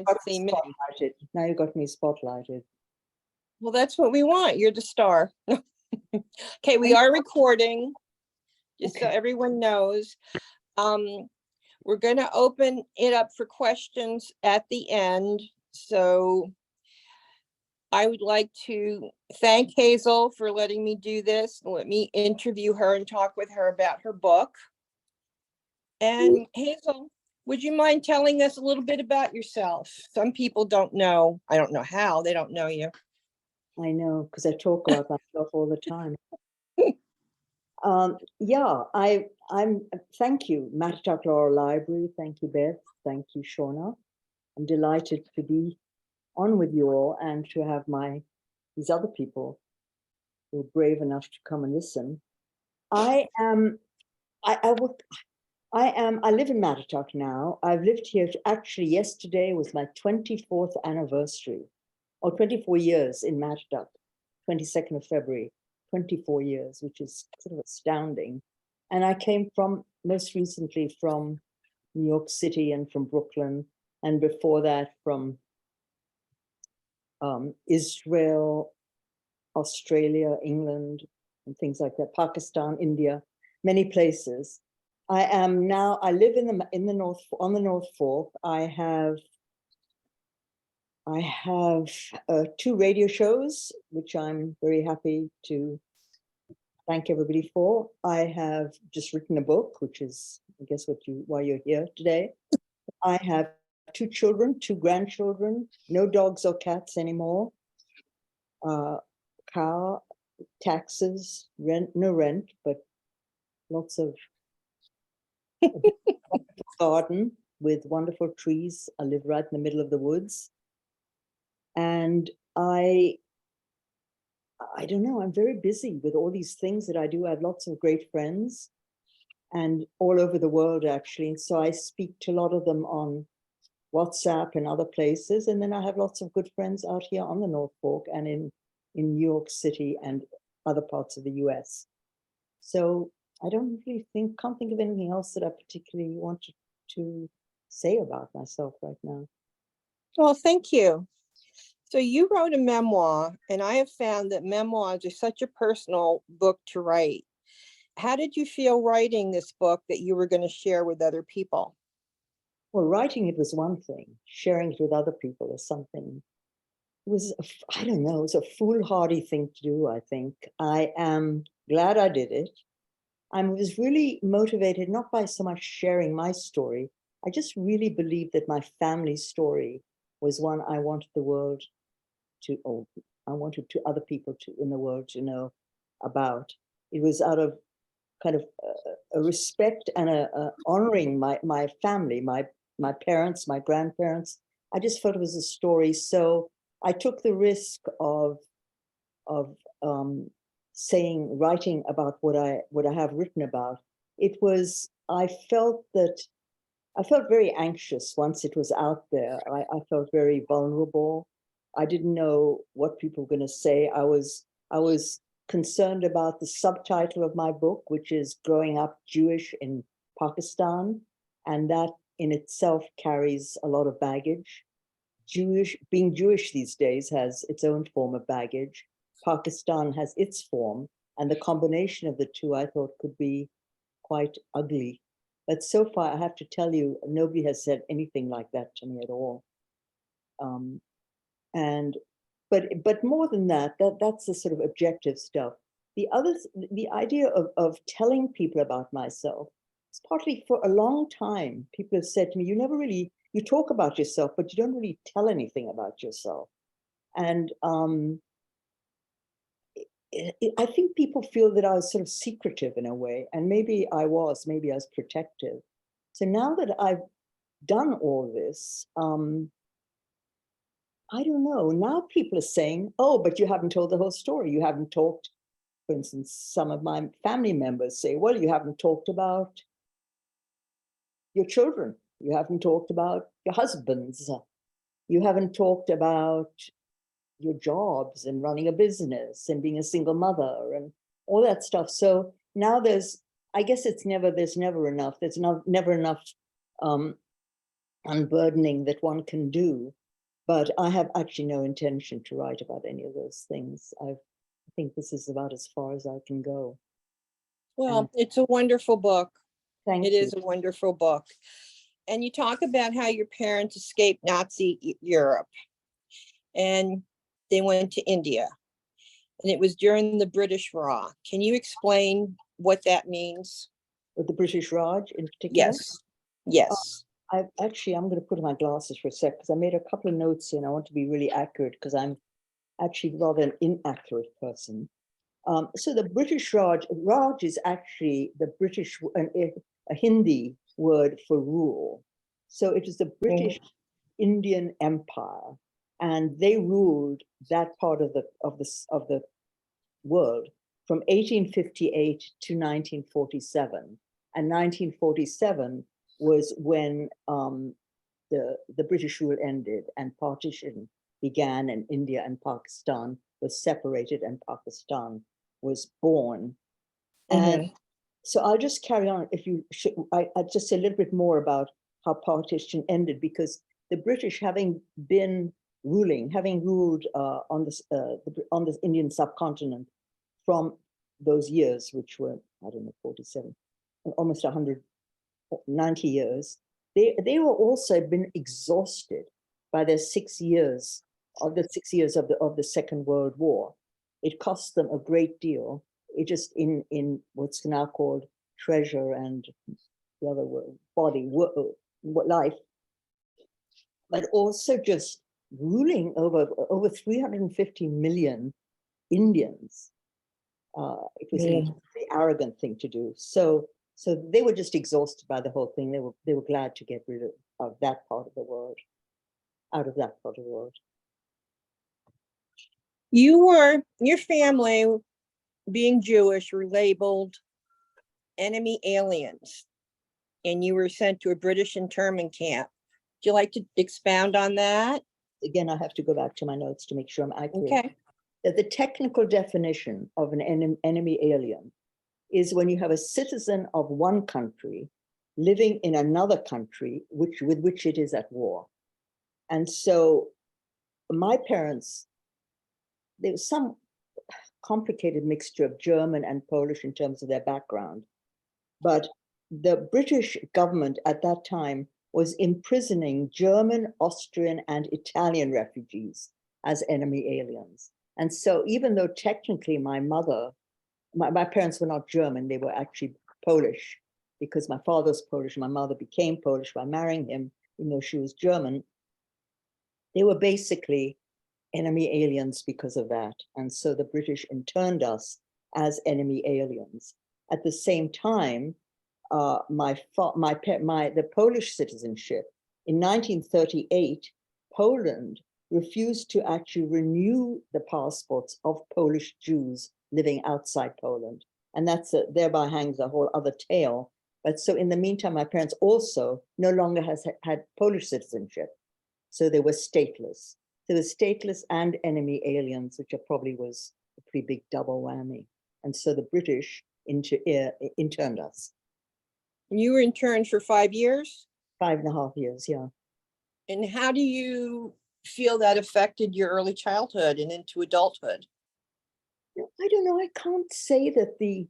fancy me. Now you got me spotlighted. Well, that's what we want. You're the star. Okay, we are recording, just so everyone knows. We're going to open it up for questions at the end. So I would like to thank Hazel for letting me do this. Let me interview her and talk with her about her book. And Hazel, would you mind telling us a little bit about yourself? Some people don't know. I don't know how. They don't know you. I know, because I talk about myself all the time. Yeah, I'm. Thank you, Mattituck-Laurel Library. Thank you, Beth. Thank you, Shauna. I'm delighted to be on with you all and to have these other people who are brave enough to come and listen. I live in Mattituck now. I've lived here. Actually, yesterday was my 24th anniversary, or 24 years in Mattituck. 22nd of February. 24 years, which is sort of astounding. And I came most recently from New York City and from Brooklyn, and before that from Israel, Australia, England, and things like that, Pakistan, India, many places. I live in the North, on the North Fork. I have 2 radio shows, which I'm very happy to thank everybody for. I have just written a book, which is, I guess, why you're here today. I have 2 children, 2 grandchildren, no dogs or cats anymore. Car, taxes, no rent, but lots of garden with wonderful trees. I live right in the middle of the woods. And I don't know, I'm very busy with all these things that I do. I have lots of great friends and all over the world, actually. And so I speak to a lot of them on WhatsApp and other places. And then I have lots of good friends out here on the North Fork and in New York City and other parts of the US. So I don't really can't think of anything else that I particularly wanted to say about myself right now. Well, thank you. So you wrote a memoir, and I have found that memoirs are such a personal book to write. How did you feel writing this book that you were going to share with other people? Well, writing it was one thing. Sharing it with other people is something. It was, I don't know, it was a foolhardy thing to do, I think. I am glad I did it. I was really motivated, not by so much sharing my story. I just really believed that my family story was one I wanted the world to, or I wanted to other people in the world to know about. It was out of kind of a respect and a honoring my family, my parents, my grandparents. I just felt it was a story. So I took the risk of writing about what I have written about. I felt very anxious once it was out there. I felt very vulnerable. I didn't know what people were going to say. I was concerned about the subtitle of my book, which is Growing Up Jewish in Pakistan. And that in itself carries a lot of baggage. Being Jewish these days has its own form of baggage. Pakistan has its form, and the combination of the two I thought could be quite ugly. But so far, I have to tell you, nobody has said anything like that to me at all. But more than that's the sort of objective stuff. The idea of telling people about myself, it's partly for a long time, people have said to me, you talk about yourself, but you don't really tell anything about yourself. And I think people feel that I was sort of secretive in a way, and maybe I was protective. So now that I've done all this, I don't know, now people are saying, oh, but you haven't told the whole story. You haven't talked, for instance, some of my family members say, well, you haven't talked about your children. You haven't talked about your husbands. You haven't talked about your jobs and running a business and being a single mother and all that stuff. So now there's never enough. There's never enough unburdening that one can do. But I have actually no intention to write about any of those things. I think this is about as far as I can go. Well, it's a wonderful book. Thank It you. is a wonderful book. And you talk about how your parents escaped Nazi Europe and they went to India. And it was during the British Raj. Can you explain what that means? With the British Raj in particular? Yes. Yes. I'm going to put on my glasses for a sec because I made a couple of notes here and I want to be really accurate because I'm actually rather an inaccurate person. So the British Raj is actually the British, a Hindi word for rule. So it is the British Indian Empire, and they ruled that part of the world from 1858 to 1947. And 1947 was when the British rule ended and partition began, and India and Pakistan was separated and Pakistan was born. And so I'll just carry on. If you should, I'll just say a little bit more about how partition ended, because the British, having ruled on this Indian subcontinent from those years, which were, I don't know, 47, almost 190 years, they were also been exhausted by their 6 years of the Second World War. It cost them a great deal. It just in what's now called treasure and the other word, body, life, but also just ruling over 350 million Indians. It was a very arrogant thing to do. So they were just exhausted by the whole thing. They were glad to get rid of that part of the world, out of that part of the world. Your family, being Jewish, were labeled enemy aliens, and you were sent to a British internment camp. Would you like to expound on that? Again, I have to go back to my notes to make sure I'm accurate. Okay. That the technical definition of an enemy alien is when you have a citizen of one country living in another country with which it is at war. And so my parents, there was some complicated mixture of German and Polish in terms of their background. But the British government at that time was imprisoning German, Austrian, and Italian refugees as enemy aliens. And so even though technically my parents were not German, they were actually Polish, because my father was Polish, my mother became Polish by marrying him, even though she was German. They were basically enemy aliens because of that. And so the British interned us as enemy aliens. At the same time, the Polish citizenship, in 1938, Poland refused to actually renew the passports of Polish Jews living outside Poland. And that's thereby hangs a whole other tale. But so in the meantime, my parents also no longer had Polish citizenship. So they were stateless. They were stateless and enemy aliens, which probably was a pretty big double whammy. And so the British interned us. You were interned for 5 years? 5.5 years, yeah. And how do you feel that affected your early childhood and into adulthood? I don't know. I can't say that the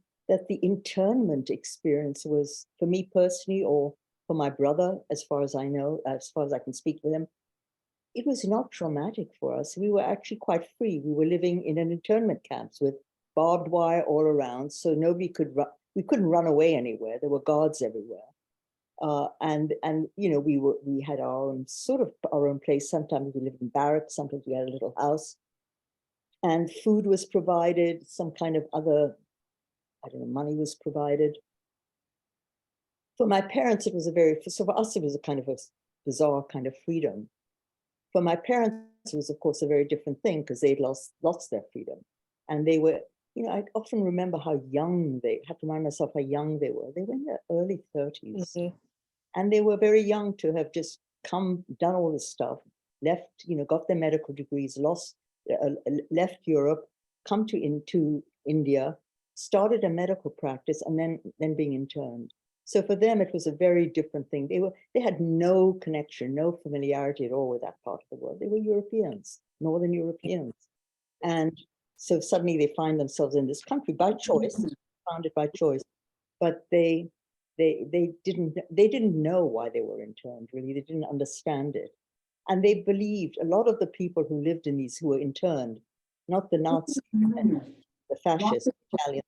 internment experience was, for me personally, or for my brother, as far as I know, as far as I can speak for him, it was not traumatic for us. We were actually quite free. We were living in an internment camps with barbed wire all around, so nobody could run. We couldn't run away anywhere. There were guards everywhere, and you know, we had our own place. Sometimes we lived in barracks. Sometimes we had a little house, and food was provided. Some kind of other, I don't know, money was provided. For my parents, it was so for us, it was a kind of a bizarre kind of freedom. For my parents, it was, of course, a very different thing because they'd lost their freedom. And they were, you know, I often remember how young I had to remind myself how young they were. They were in their early 30s. And they were very young to have just done all this stuff, left, you know, got their medical degrees, left Europe, come to India, started a medical practice, and then being interned. So for them, it was a very different thing. They had no connection, no familiarity at all with that part of the world. They were Europeans, Northern Europeans. And so suddenly they find themselves in this country by choice, found it by choice, but they didn't know why they were interned, really. They didn't understand it. And they believed, a lot of the people who lived in these, who were interned, not the Nazis, the fascists, Italians,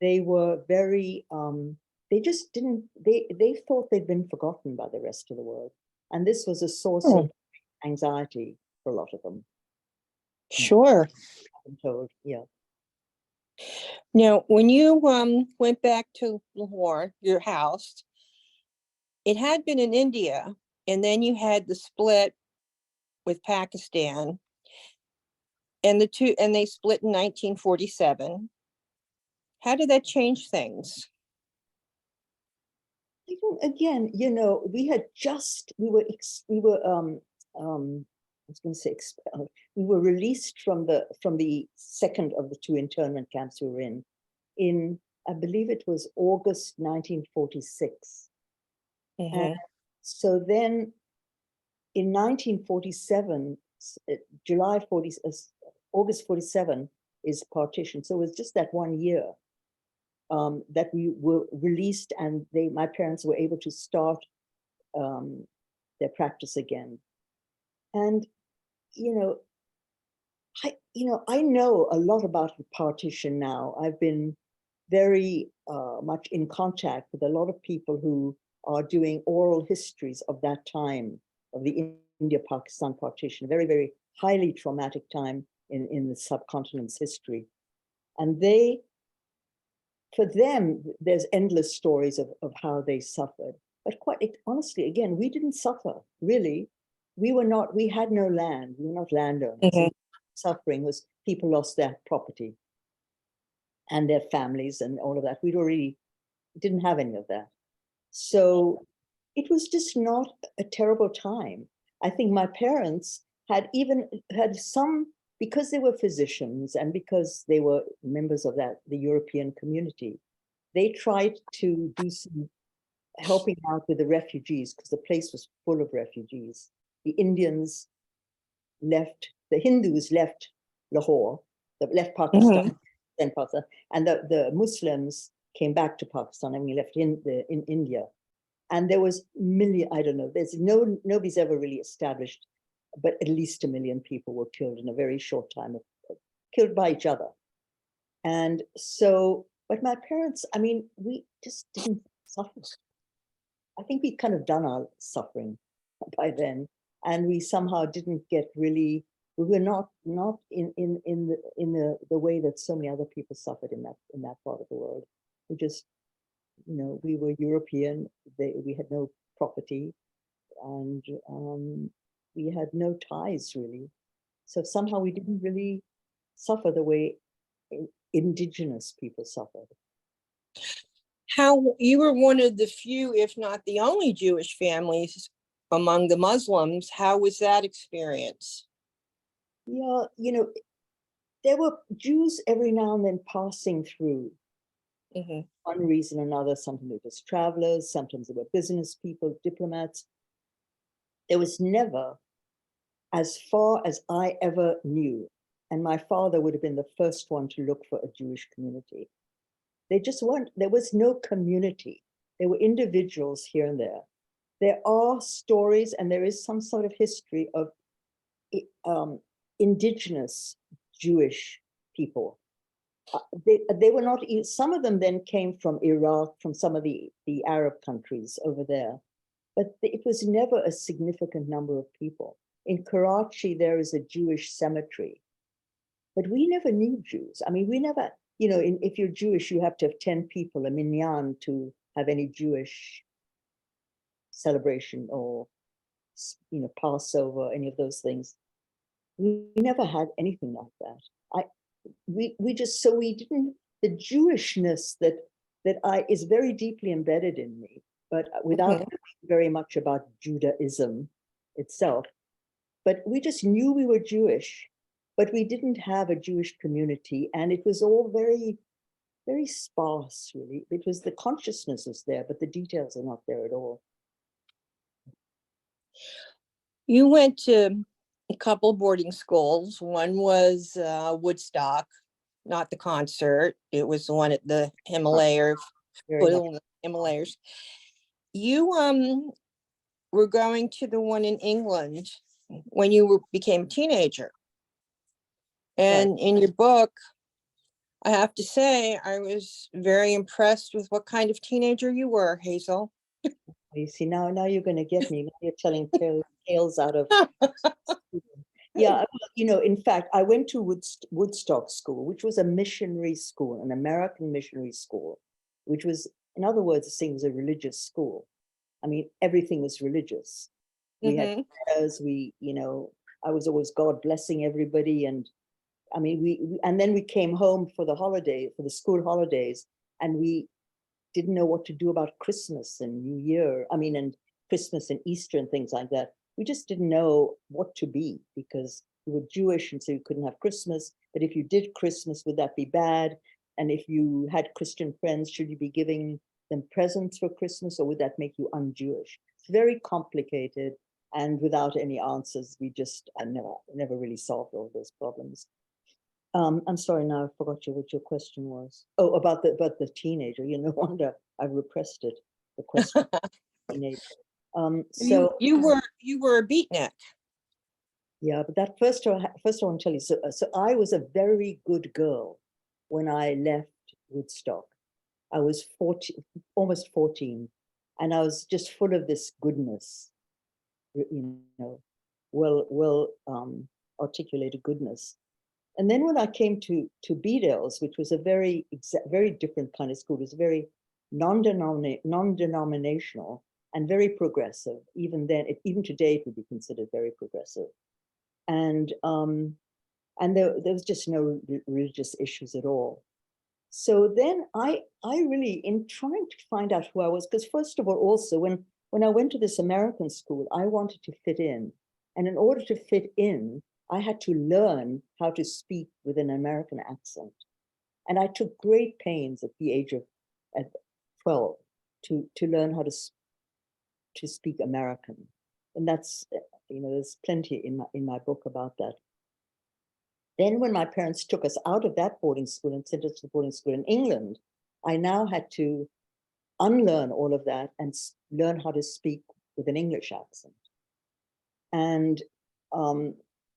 they were very, they just didn't, they thought they'd been forgotten by the rest of the world. And this was a source of anxiety for a lot of them. Sure. I'm told, yeah. Now, when you went back to Lahore, your house, it had been in India, and then you had the split with Pakistan, and they split in 1947. How did that change things? Again, you know, we were I was going to say expelled. We were released from the second of the two internment camps we were in, I believe it was August 1946. And so then in 1947, August 47 is partition. So it was just that 1 year that we were released, and my parents were able to start their practice again. And I know a lot about the partition now. I've been very much in contact with a lot of people who are doing oral histories of that time, of the India-Pakistan partition, a very, very highly traumatic time in the subcontinent's history. And for them, there's endless stories of how they suffered. But honestly, again, we didn't suffer, really. We had no land. We were not landowners. So suffering was people lost their property and their families and all of that. We didn't have any of that. So it was just not a terrible time. I think my parents had some, because they were physicians and because they were members of the European community, they tried to do some helping out with the refugees, because the place was full of refugees. The Hindus left Lahore, left Pakistan, then Pakistan, and the Muslims came back to Pakistan, and we left in India. And there was I don't know, nobody's ever really established, but at least 1 million people were killed in a very short time, killed by each other. And so, but my parents, I mean, we just didn't suffer. I think we'd kind of done our suffering by then, and we somehow didn't get really, we were not in the way that so many other people suffered in that part of the world. We just, we were European, we had no property, and we had no ties, really. So somehow we didn't really suffer the way indigenous people suffered. How you were one of the few, if not the only, Jewish families among the Muslims. How was that experience? Yeah, there were Jews every now and then passing through. One reason or another. Sometimes it was travelers, sometimes they were business people, diplomats. There was never, as far as I ever knew, and my father would have been the first one to look for a Jewish community. They just weren't, there was no community. There were individuals here and there. There are stories, and there is some sort of history of indigenous Jewish people. They were not, some of them then came from Iraq, from some of the Arab countries over there, but it was never a significant number of people. In Karachi, there is a Jewish cemetery, but we never knew Jews. I mean, we never, if you're Jewish, you have to have 10 people, a minyan, to have any Jewish celebration or, Passover, any of those things. We never had anything like that. We didn't, the Jewishness that is very deeply embedded in me, but without knowing very much about Judaism itself. But we just knew we were Jewish, but we didn't have a Jewish community, and it was all very, very sparse, really. It was the consciousness is there, but the details are not there at all. You went to a couple boarding schools. One was Woodstock, not the concert. It was the one at the Himalayas, Very much. Himalayas. You were going to the one in England when you became a teenager. And in your book, I have to say, I was very impressed with what kind of teenager you were, Hazel. You see, now you're going to get me. Now you're telling tales out of. Yeah, you know, in fact, I went to Woodstock School, which was a missionary school, an American missionary school, which was, in other words, the thing was a religious school. I mean, everything was religious. We had prayers, you know, I was always God blessing everybody. And I mean, and then we came home for the holiday, for the school holidays, and we didn't know what to do about Christmas and New Year. I mean, and Christmas and Easter and things like that. We just didn't know what to be because we were Jewish and so you couldn't have Christmas. But if you did Christmas, would that be bad? And if you had Christian friends, should you be giving them presents for Christmas or would that make you un-Jewish? It's very complicated and without any answers, I never really solved all those problems. I'm sorry, now I forgot what your question was. Oh, about the teenager. You no wonder I've repressed it. The question, teenager. So you were a beatnik. Yeah, but that first I want to tell you. So I was a very good girl when I left Woodstock. I was 14, almost 14, and I was just full of this goodness, you know, well articulated goodness. And then when I came to Bedales, which was a very different kind of school, it was very non-denominational and very progressive. Even then, even today, it would be considered very progressive. And there was just no religious issues at all. So then I really, in trying to find out who I was, because first of all, also when I went to this American school, I wanted to fit in. And in order to fit in, I had to learn how to speak with an American accent. And I took great pains at the age of 12 to learn how to speak American. And that's, you know, there's plenty in my book about that. Then when my parents took us out of that boarding school and sent us to the boarding school in England, I now had to unlearn all of that and learn how to speak with an English accent. And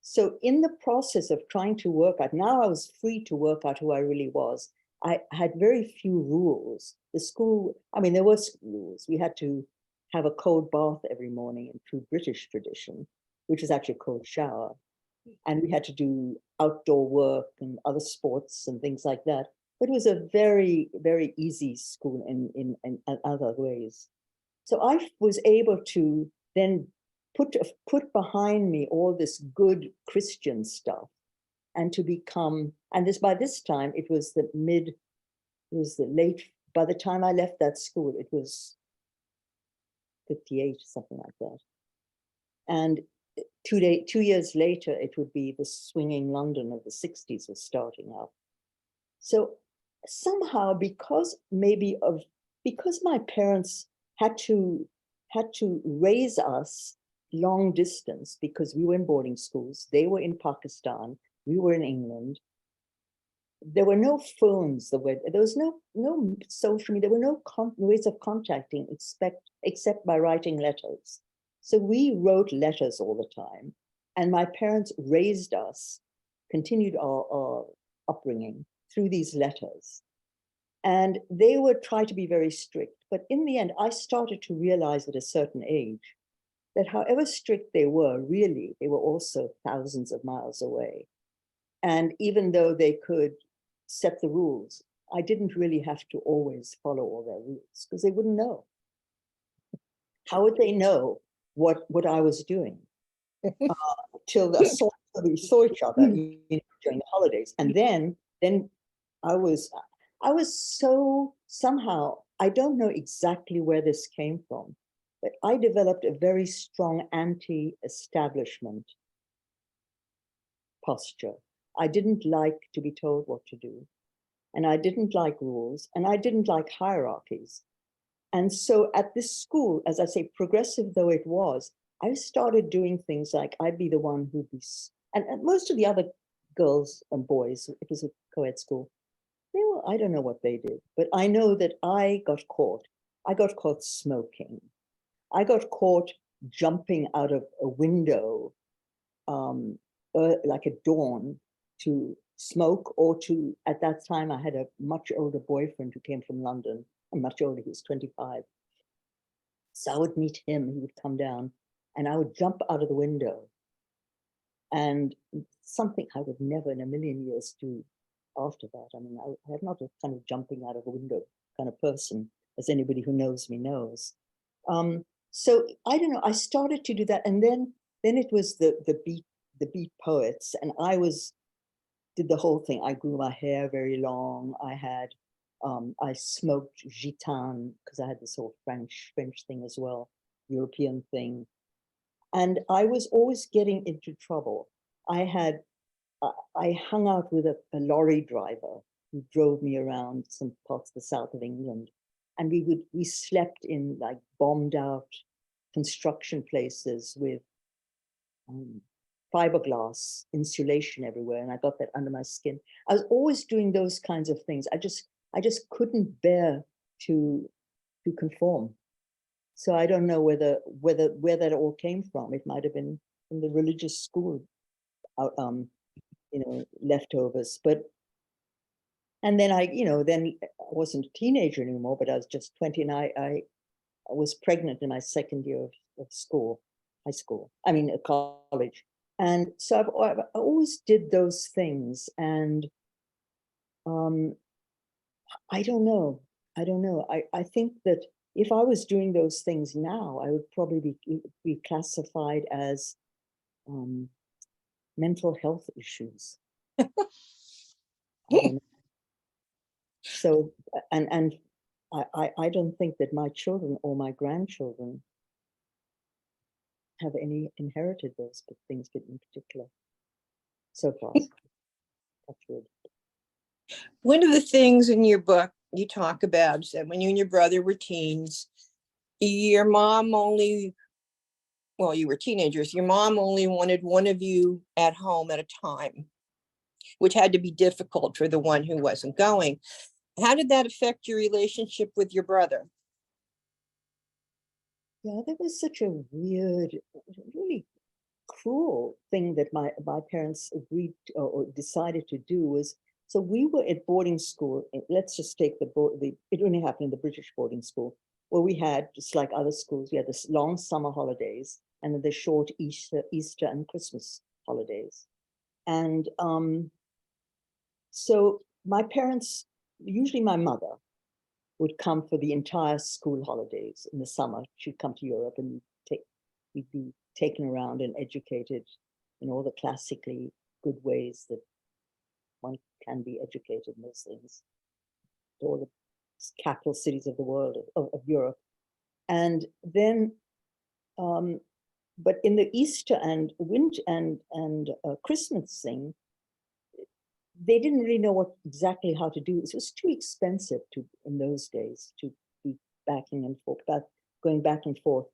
so in the process of trying to work out, now I was free to work out who I really was. I had very few rules. The school, I mean, there were rules. We had to have a cold bath every morning in true British tradition, which is actually a cold shower. And we had to do outdoor work and other sports and things like that. But it was a very, very easy school in other ways. So I was able to then put behind me all this good Christian stuff and to become, and by this time, it was the late, by the time I left that school, it was 58, something like that. And 2 years later, it would be the swinging London of the 60s was starting up. So somehow, because my parents had to raise us long distance because we were in boarding schools, they were in Pakistan, we were in England. There were no phones, there was no social media, there were no ways of contacting except by writing letters. So we wrote letters all the time, and my parents raised us, continued our upbringing through these letters. And they would try to be very strict. But in the end, I started to realize at a certain age that however strict they were, really, they were also thousands of miles away. And even though they could set the rules, I didn't really have to always follow all their rules because they wouldn't know. How would they know what I was doing till we saw each other during the holidays? And then I was so somehow, I don't know exactly where this came from, but I developed a very strong anti-establishment posture. I didn't like to be told what to do. and I didn't like rules, and I didn't like hierarchies. And so at this school, as I say, progressive though it was, I started doing things like I'd be the one who'd be, and most of the other girls and boys, it was a co-ed school, they were, I don't know what they did, but I know that I got caught. I got caught smoking. I got caught jumping out of a window like at dawn to smoke, or to, at that time, I had a much older boyfriend who came from London, and much older, he was 25. So I would meet him, he would come down, and I would jump out of the window. And something I would never in a million years do after that. I mean, I'm not a kind of jumping out of a window kind of person, as anybody who knows me knows. So I don't know, I started to do that. And then it was the beat poets. And I did the whole thing. I grew my hair very long. I smoked gitane because I had this whole French thing as well, European thing. And I was always getting into trouble. I hung out with a lorry driver who drove me around some parts of the south of England. And we slept in like bombed out construction places with fiberglass insulation everywhere. And I got that under my skin. I was always doing those kinds of things. I just couldn't bear to conform. So I don't know where that all came from. It might have been from the religious school, leftovers. But and then then I wasn't a teenager anymore, but I was just 20, and I was pregnant in my second year of school, high school. I mean, college. And so I always did those things, and I don't know. I think that if I was doing those things now, I would probably be classified as mental health issues. I don't know. So, and I don't think that my children or my grandchildren have inherited those things, but in particular, so far. That's good. One of the things in your book you talk about is that when you and your brother were teens, your mom only, well, you were teenagers, your mom only wanted one of you at home at a time, which had to be difficult for the one who wasn't going. How did that affect your relationship with your brother? Yeah, that was such a weird, really cruel thing that my parents agreed or decided to do. Was, so we were at boarding school. Let's just take it only happened in the British boarding school, where we had, just like other schools, we had this long summer holidays and then the short Easter and Christmas holidays. And so my parents, usually my mother, would come for the entire school holidays in the summer. She'd come to Europe, and we'd be taken around and educated in all the classically good ways that one can be educated in those things, all the capital cities of the world, of Europe. And then, but in the Easter and winter and Christmas thing, they didn't really know exactly how to do this. It was too expensive in those days to be going back and forth.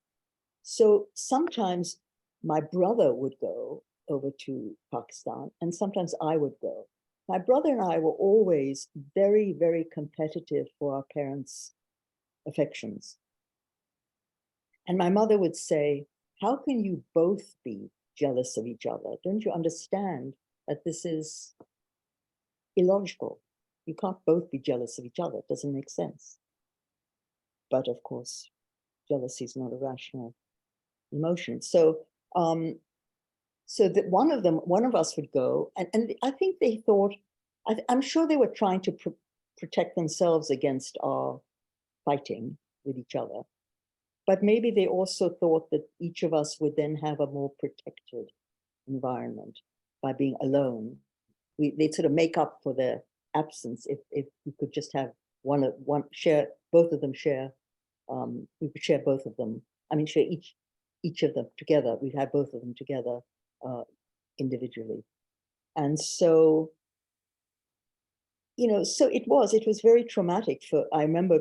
So sometimes my brother would go over to Pakistan, and sometimes I would go. My brother and I were always very, very competitive for our parents' affections. And my mother would say, how can you both be jealous of each other? Don't you understand that this is illogical? You can't both be jealous of each other. It doesn't make sense. But of course, jealousy is not a rational emotion. So that one of us would go, and I think they thought, I'm sure they were trying to protect themselves against our fighting with each other. But maybe they also thought that each of us would then have a more protected environment by being alone. They'd sort of make up for their absence if we could just have both of them share. We could share both of them. I mean, share each of them together. We'd have both of them together individually. And so so it was very traumatic I remember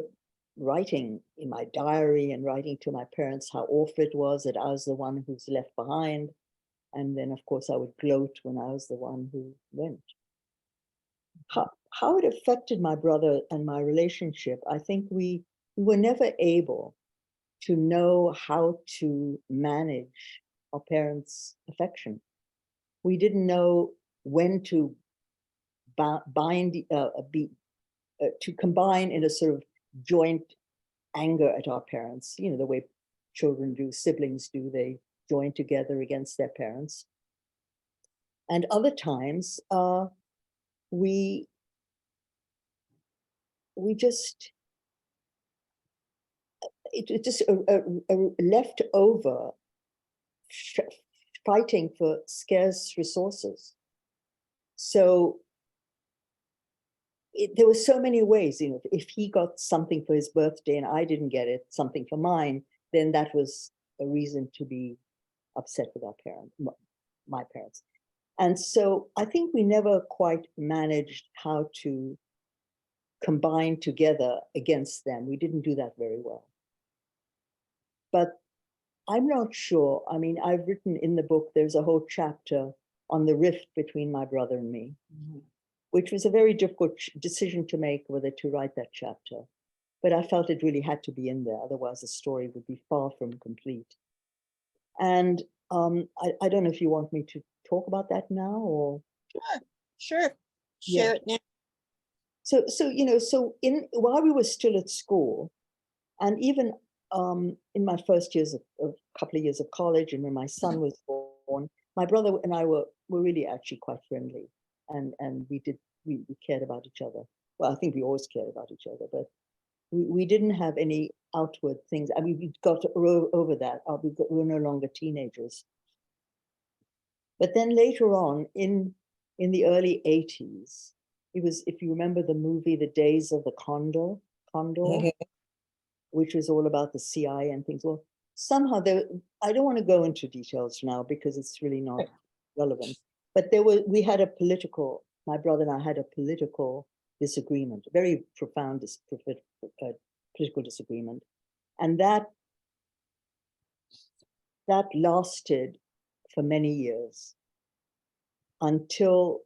writing in my diary and writing to my parents how awful it was that I was the one who's left behind. And then, of course, I would gloat when I was the one who went. How it affected my brother and my relationship, I think we were never able to know how to manage our parents' affection. We didn't know when to to combine in a sort of joint anger at our parents, the way children do, siblings do, they join together against their parents. And other times, we just, it just left over fighting for scarce resources. So there were so many ways, if he got something for his birthday and I didn't get it, something for mine, then that was a reason to be upset with our parents, my parents. And so I think we never quite managed how to combine together against them. We didn't do that very well. But I'm not sure. I mean, I've written in the book, there's a whole chapter on the rift between my brother and me, which was a very difficult decision to make whether to write that chapter. But I felt it really had to be in there. Otherwise, the story would be far from complete. And I don't know if you want me to talk about that now or. Sure. Share it now. So while we were still at school, and even in my first years of couple of years of college, and when my son was born, my brother and I were really actually quite friendly, and we cared about each other. Well, I think we always cared about each other, but we didn't have any outward things. I mean, we got over that. We were no longer teenagers. But then later on, in the early 80s, it was, if you remember the movie, The Days of the Condor, which was all about the CIA and things. Well, somehow I don't want to go into details now because it's really not relevant. But we had my brother and I had a political disagreement, a very profound political disagreement. And that lasted for many years until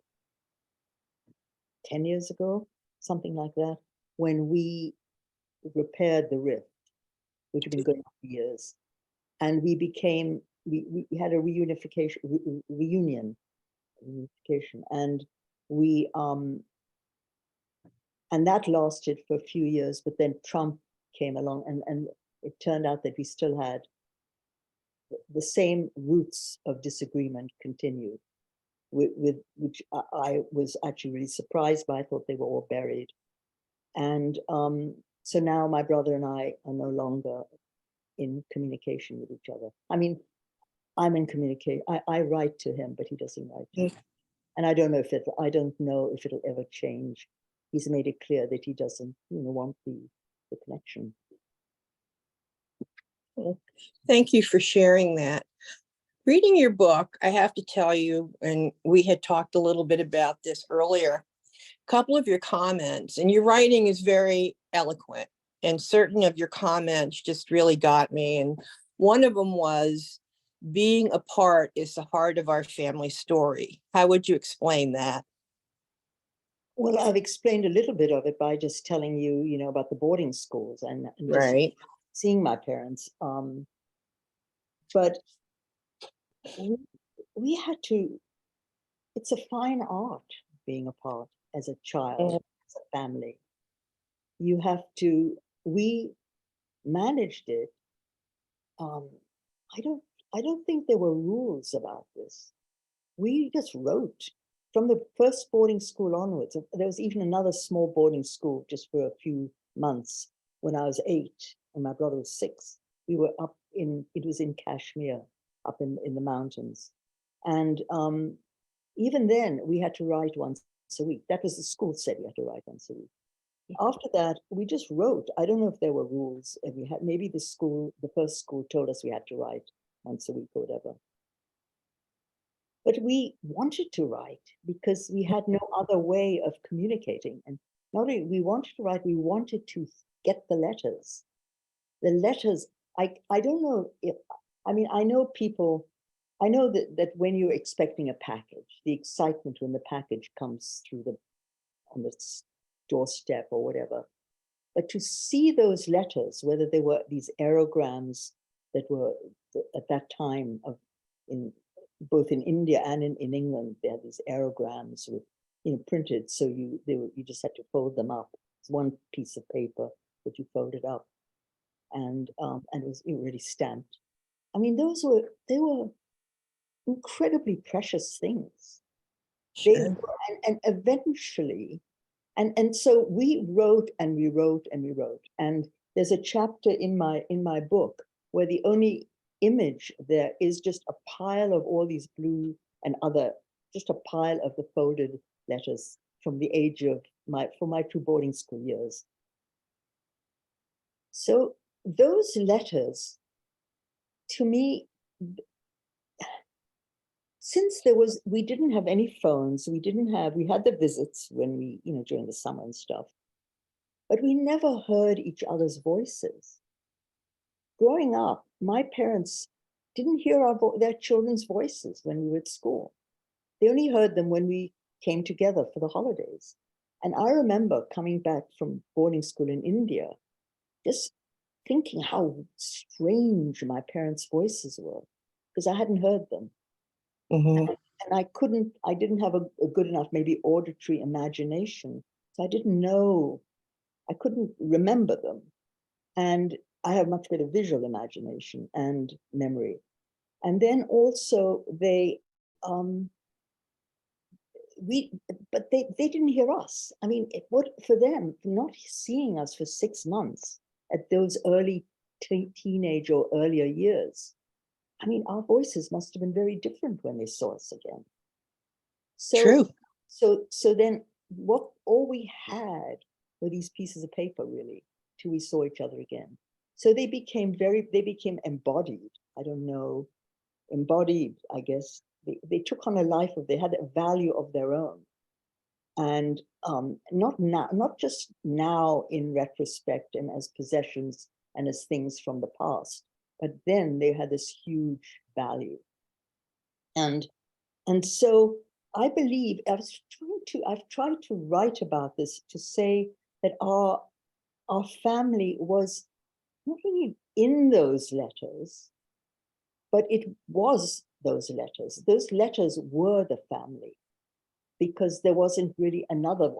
10 years ago, something like that, when we repaired the rift, which had been going on for years. And we had a reunification, and and that lasted for a few years, but then Trump came along, and it turned out that we still had the same roots of disagreement continued, which I was actually really surprised by. I thought they were all buried. And so now my brother and I are no longer in communication with each other. I mean, I'm in communication. I write to him, but he doesn't write to me. And I don't know if it'll ever change. He's made it clear that he doesn't, want the connection. Well, thank you for sharing that. Reading your book, I have to tell you, and we had talked a little bit about this earlier, a couple of your comments, and your writing is very eloquent, and certain of your comments just really got me. And one of them was, being apart is the heart of our family story. How would you explain that? Well, I've explained a little bit of it by just telling you, about the boarding schools and just Right. seeing my parents. But we had to, it's a fine art being apart as a child, as a family. You have to, we managed it. I don't think there were rules about this. We just wrote from the first boarding school onwards. There was even another small boarding school just for a few months when I was 8 and my brother was 6. We were it was in Kashmir, up in the mountains. And even then we had to write once a week. That was the school said we had to write once a week. After that, we just wrote. I don't know if there were rules. If we had, maybe the first school told us we had to write once a week or whatever. But we wanted to write because we had no other way of communicating. And not only we wanted to write, we wanted to get the letters. The letters, I don't know if, I mean, I know people, I know that when you're expecting a package, the excitement when the package comes through on the doorstep or whatever, but to see those letters, whether they were these aerograms that were at that time in both in India and in England, they had these aerograms with, printed. So you just had to fold them up. It's one piece of paper that you folded up, and it was already stamped. I mean, they were incredibly precious things. They were, and eventually, and so we wrote and we wrote and we wrote. And there's a chapter in my book where the only image there is just a pile of all these blue and other, just a pile of the folded letters from the age of for my 2 boarding school years. So those letters, to me, since we didn't have any phones, we had the visits when during the summer and stuff, but we never heard each other's voices. Growing up, my parents didn't hear their children's voices when we were at school. They only heard them when we came together for the holidays. And I remember coming back from boarding school in India, just thinking how strange my parents' voices were, because I hadn't heard them. Mm-hmm. And I didn't have a good enough, maybe auditory imagination. So I didn't know, I couldn't remember them. And I have much better visual imagination and memory. And then also they didn't hear us. I mean, for them, not seeing us for 6 months at those early teenage or earlier years, I mean, our voices must have been very different when they saw us again. So, True. So then all we had were these pieces of paper, really, till we saw each other again. So they became embodied. I don't know, embodied, I guess. They took on a life they had a value of their own. And not just now in retrospect and as possessions and as things from the past, but then they had this huge value. And so I believe I've tried to write about this to say that our family was not really in those letters, but it was those letters. Those letters were the family, because there wasn't really another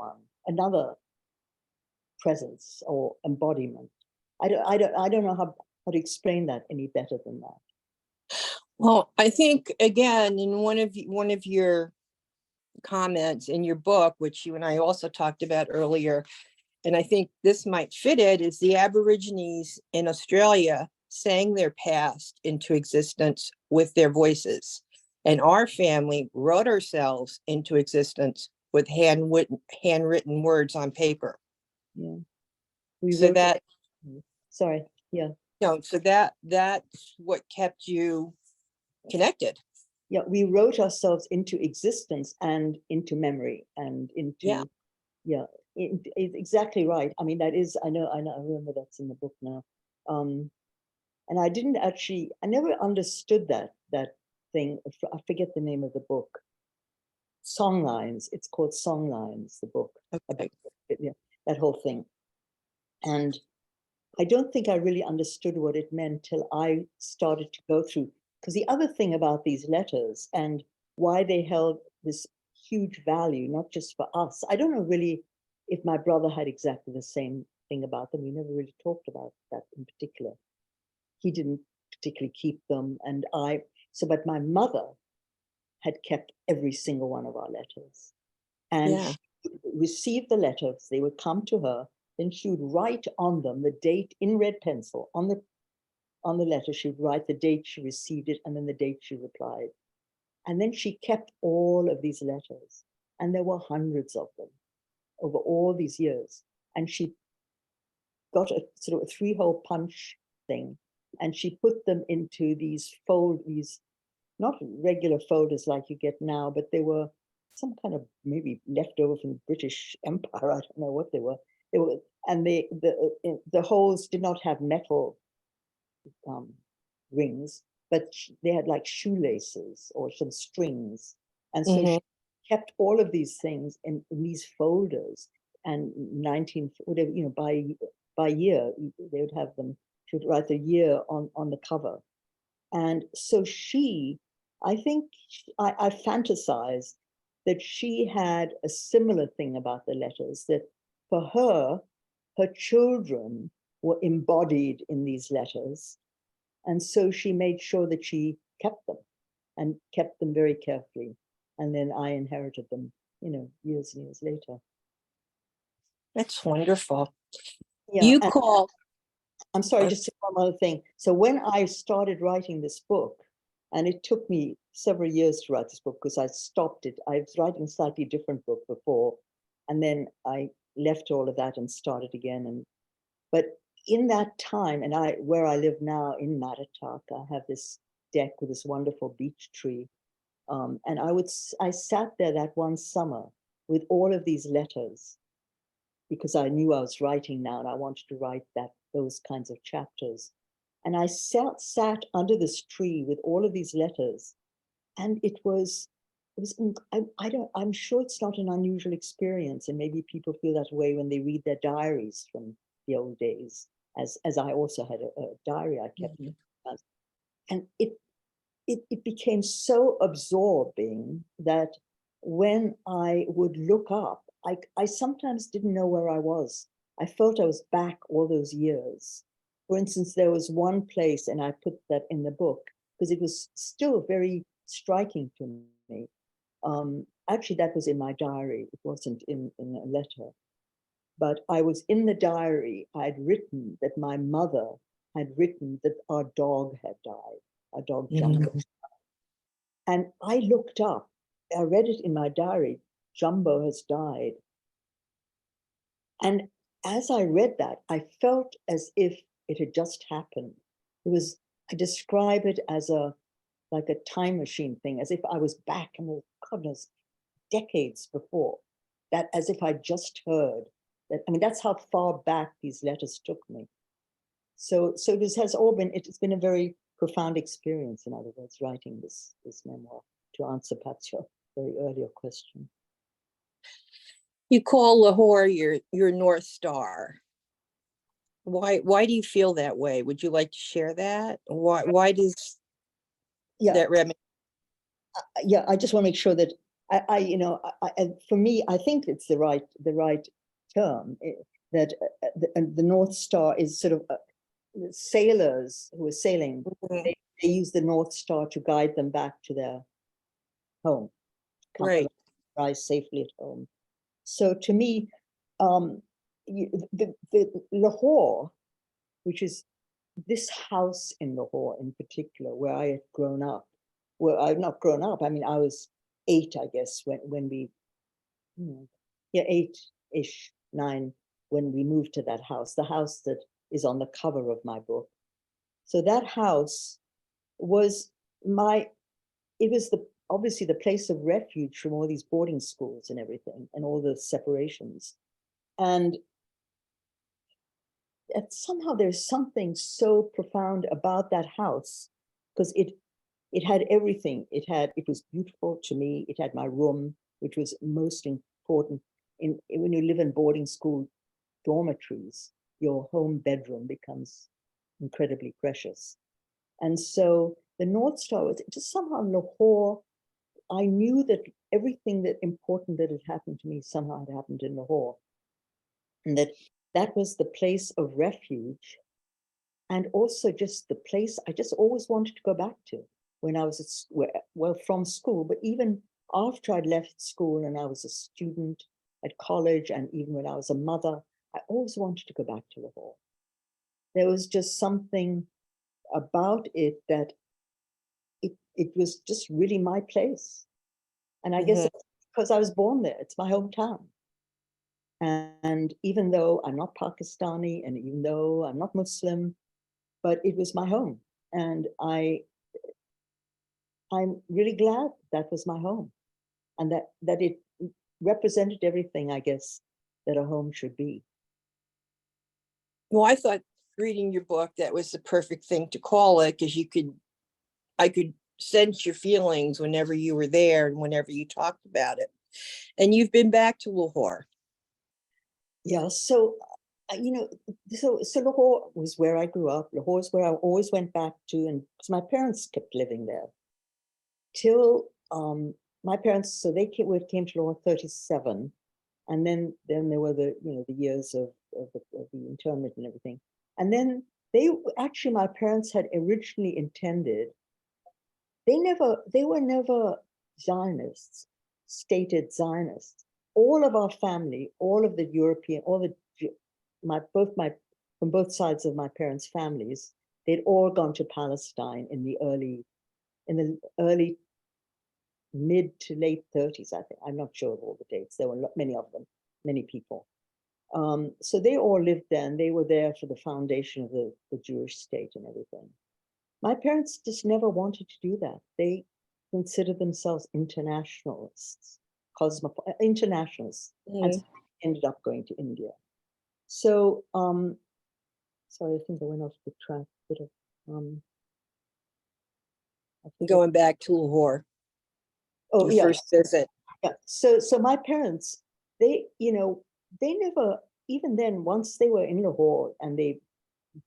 presence or embodiment. I don't know how to explain that any better than that. Well, I think, again, in one of your comments in your book, which you and I also talked about earlier, and I think this might fit it, is the Aborigines in Australia sang their past into existence with their voices. And our family wrote ourselves into existence with handwritten words on paper. Yeah. So that, sorry, yeah. No, so that's what kept you connected. Yeah, we wrote ourselves into existence and into memory and into, exactly right. I mean, that is, I remember that's in the book now. And I never understood that thing. I forget the name of the book. Songlines. It's called Songlines, the book. Okay. Yeah, that whole thing. And I don't think I really understood what it meant till I started to go through. Because the other thing about these letters and why they held this huge value, not just for us, I don't know really if my brother had exactly the same thing about them. We never really talked about that in particular. He didn't particularly keep them. But my mother had kept every single one of our letters. And she would receive the letters, they would come to her, then she would write on them the date in red pencil. On the letter, she would write the date she received it and then the date she replied. And then she kept all of these letters. And there were hundreds of them over all these years. And she got a sort of a 3-hole punch thing. And she put them into these not regular folders like you get now, but they were some kind of maybe leftover from the British Empire. I don't know what they were. They were, and the holes did not have metal rings, but they had like shoelaces or some strings. And so she kept all of these things in these folders, and 19, whatever, you know, by year, they would have them to write the year on the cover. And so I think I fantasized that she had a similar thing about the letters, that for her children were embodied in these letters. And so she made sure that she kept them and kept them very carefully. And then I inherited them, you know, years and years later. That's wonderful. Yeah, You call. I'm sorry, just one other thing. So when I started writing this book, and it took me several years to write this book because I stopped it. I was writing a slightly different book before, and then I left all of that and started again. But in that time, and where I live now in Mattituck, I have this deck with this wonderful beech tree. And I sat there that one summer with all of these letters, because I knew I was writing now and I wanted to write those kinds of chapters. And I sat under this tree with all of these letters, and I'm sure it's not an unusual experience, and maybe people feel that way when they read their diaries from the old days, as I also had a diary I kept. And it became so absorbing that when I would look up, I sometimes didn't know where I was. I felt I was back all those years. For instance, there was one place, and I put that in the book because it was still very striking to me. Actually, that was in my diary. It wasn't in a letter. But I was in the diary. I'd written that my mother had written that our dog had died, our dog Jumbo. And I looked up, I read it in my diary, Jumbo has died. And as I read that, I felt as if it had just happened. I describe it as like a time machine thing, as if I was back in the goodness decades before, that as if I just heard that. I mean, that's how far back these letters took me. So this has all been, it's been a very profound experience, in other words, writing this memoir, to answer perhaps your very earlier question. You call Lahore your North Star. Why do you feel that way? Would you like to share that? Why does that reminisce? Yeah, I just want to make sure that for me, I think it's the right term, that the North Star is sort of sailors who are sailing. They use the North Star to guide them back to their home, Right, rise safely at home. So to me, the Lahore, which is this house in Lahore in particular, where I had grown up, where I've not grown up. I mean, I was 8, I guess, when we, 8-ish, 9, when we moved to that house, the house that is on the cover of my book. So that house was obviously the place of refuge from all these boarding schools and everything, and all the separations. And somehow there's something so profound about that house, because it had everything. It was beautiful to me. It had my room, which was most important. When you live in boarding school dormitories, your home bedroom becomes incredibly precious. And so the North Star was just somehow Lahore. I knew that everything that important that had happened to me somehow had happened in Lahore, and that was the place of refuge, and also just the place I just always wanted to go back to when I was from school, but even after I'd left school and I was a student at college, and even when I was a mother, I always wanted to go back to Lahore. There was just something about it that it was just really my place. And I guess it's because I was born there. It's my hometown. And even though I'm not Pakistani, and even though I'm not Muslim, but it was my home. And I I'm really glad that was my home, and that it represented everything, I guess, that a home should be. Well, I thought reading your book, that was the perfect thing to call it, because I could sense your feelings whenever you were there and whenever you talked about it. And you've been back to Lahore. Yeah, so so Lahore was where I grew up. Lahore is where I always went back to, and because my parents kept living there till my parents. So they came to Lahore 37, and then there were the the years of the internment and everything, and then actually my parents had originally intended. They were never Zionists, stated Zionists. All of our family, all of the European, all the from both sides of my parents' families, they'd all gone to Palestine in the early mid to late 30s, I think. I'm not sure of all the dates. There were many of them, many people. So they all lived there, and they were there for the foundation of the Jewish state and everything. My parents just never wanted to do that. They considered themselves internationalists, internationalists, and Mhm. ended up going to India. So, sorry, I think I went off the track. Going back to Lahore, Oh, your yeah, first visit. yeah. So my parents, they never, even then, once they were in Lahore and they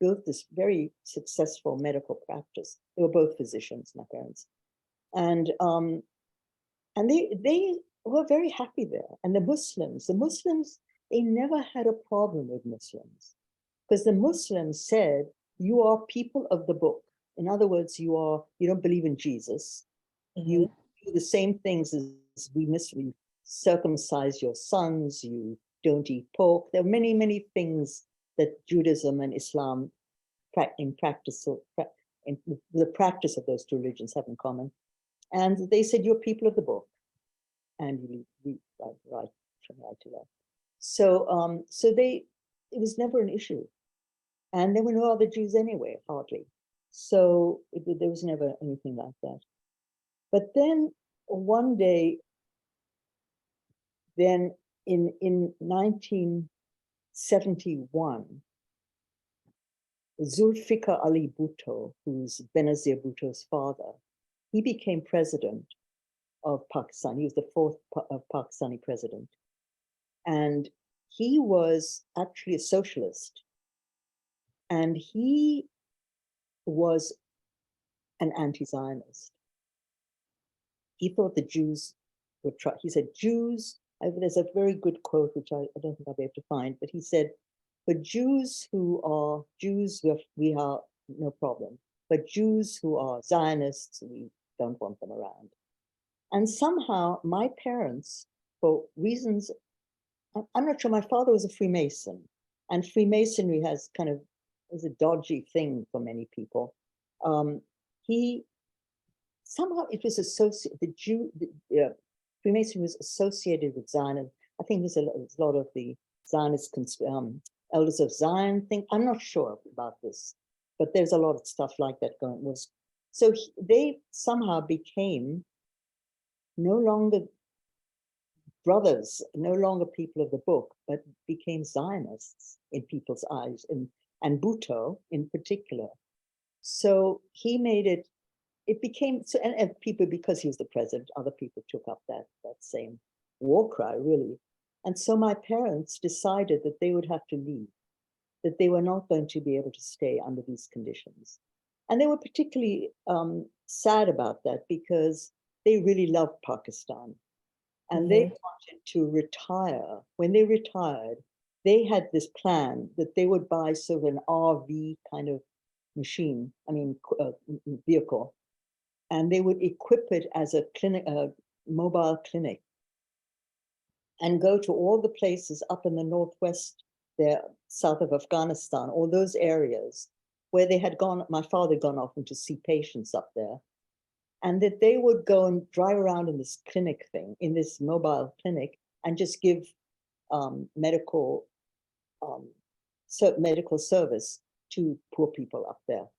built this very successful medical practice. They were both physicians, my parents, and they were very happy there. And the Muslims, they never had a problem with Muslims, because the Muslims said, "You are people of the book." In other words, you don't believe in Jesus. You do the same things as we circumcise your sons. You don't eat pork. There are many things that Judaism and Islam in the practice of those two religions have in common. And they said, "You're people of the book," and we right to that. So it was never an issue, and there were no other Jews anyway, hardly. So there was never anything like that. But then one day, then in 1971, Zulfikar Ali Bhutto, who's Benazir Bhutto's father, he became president of Pakistan. He was the fourth Pakistani president. And he was actually a socialist. And he was an anti-Zionist. He thought the Jews would try. He said, there's a very good quote, which I don't think I'll be able to find, but he said, "For Jews who are Jews, we are no problem. But Jews who are Zionists, we don't want them around." And somehow my parents, for reasons, I'm not sure, my father was a Freemason, and Freemasonry is a dodgy thing for many people. He somehow it was associated, Freemasonry was associated with Zionism. I think there's a lot of the Zionist Elders of Zion thing. I'm not sure about this, but there's a lot of stuff like that going. They somehow became no longer brothers, no longer people of the book, but became Zionists in people's eyes, and Bhutto in particular. So he made it became, and people, because he was the president, other people took up that same war cry, really. And so my parents decided that they would have to leave, that they were not going to be able to stay under these conditions. And they were particularly sad about that, because they really loved Pakistan. And they wanted to retire. When they retired, they had this plan that they would buy sort of an RV kind of vehicle, and they would equip it as a mobile clinic, and go to all the places up in the northwest, there, south of Afghanistan, all those areas where my father had gone often to see patients up there. And that they would go and drive around in this clinic thing, in this mobile clinic, and just give medical service to poor people up there.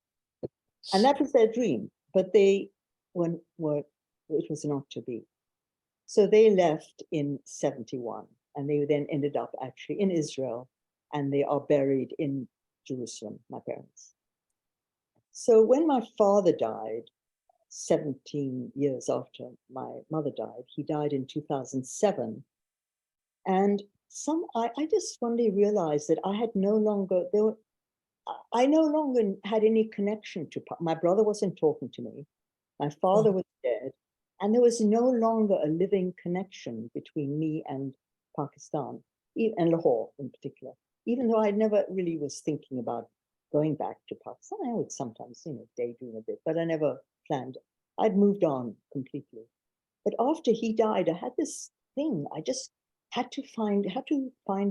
And that was their dream. But they it was not to be. So they left in 71, and they then ended up actually in Israel, and they are buried in Jerusalem, my parents. So when my father died, 17 years after my mother died, he died in 2007. And I just one day realized that I no longer had any connection to, my brother wasn't talking to me. My father was dead, and there was no longer a living connection between me and Pakistan, and Lahore in particular. Even though I never really was thinking about going back to Pakistan, I would sometimes, daydream a bit, but I never planned. I'd moved on completely. But after he died, I had this thing. I just had to find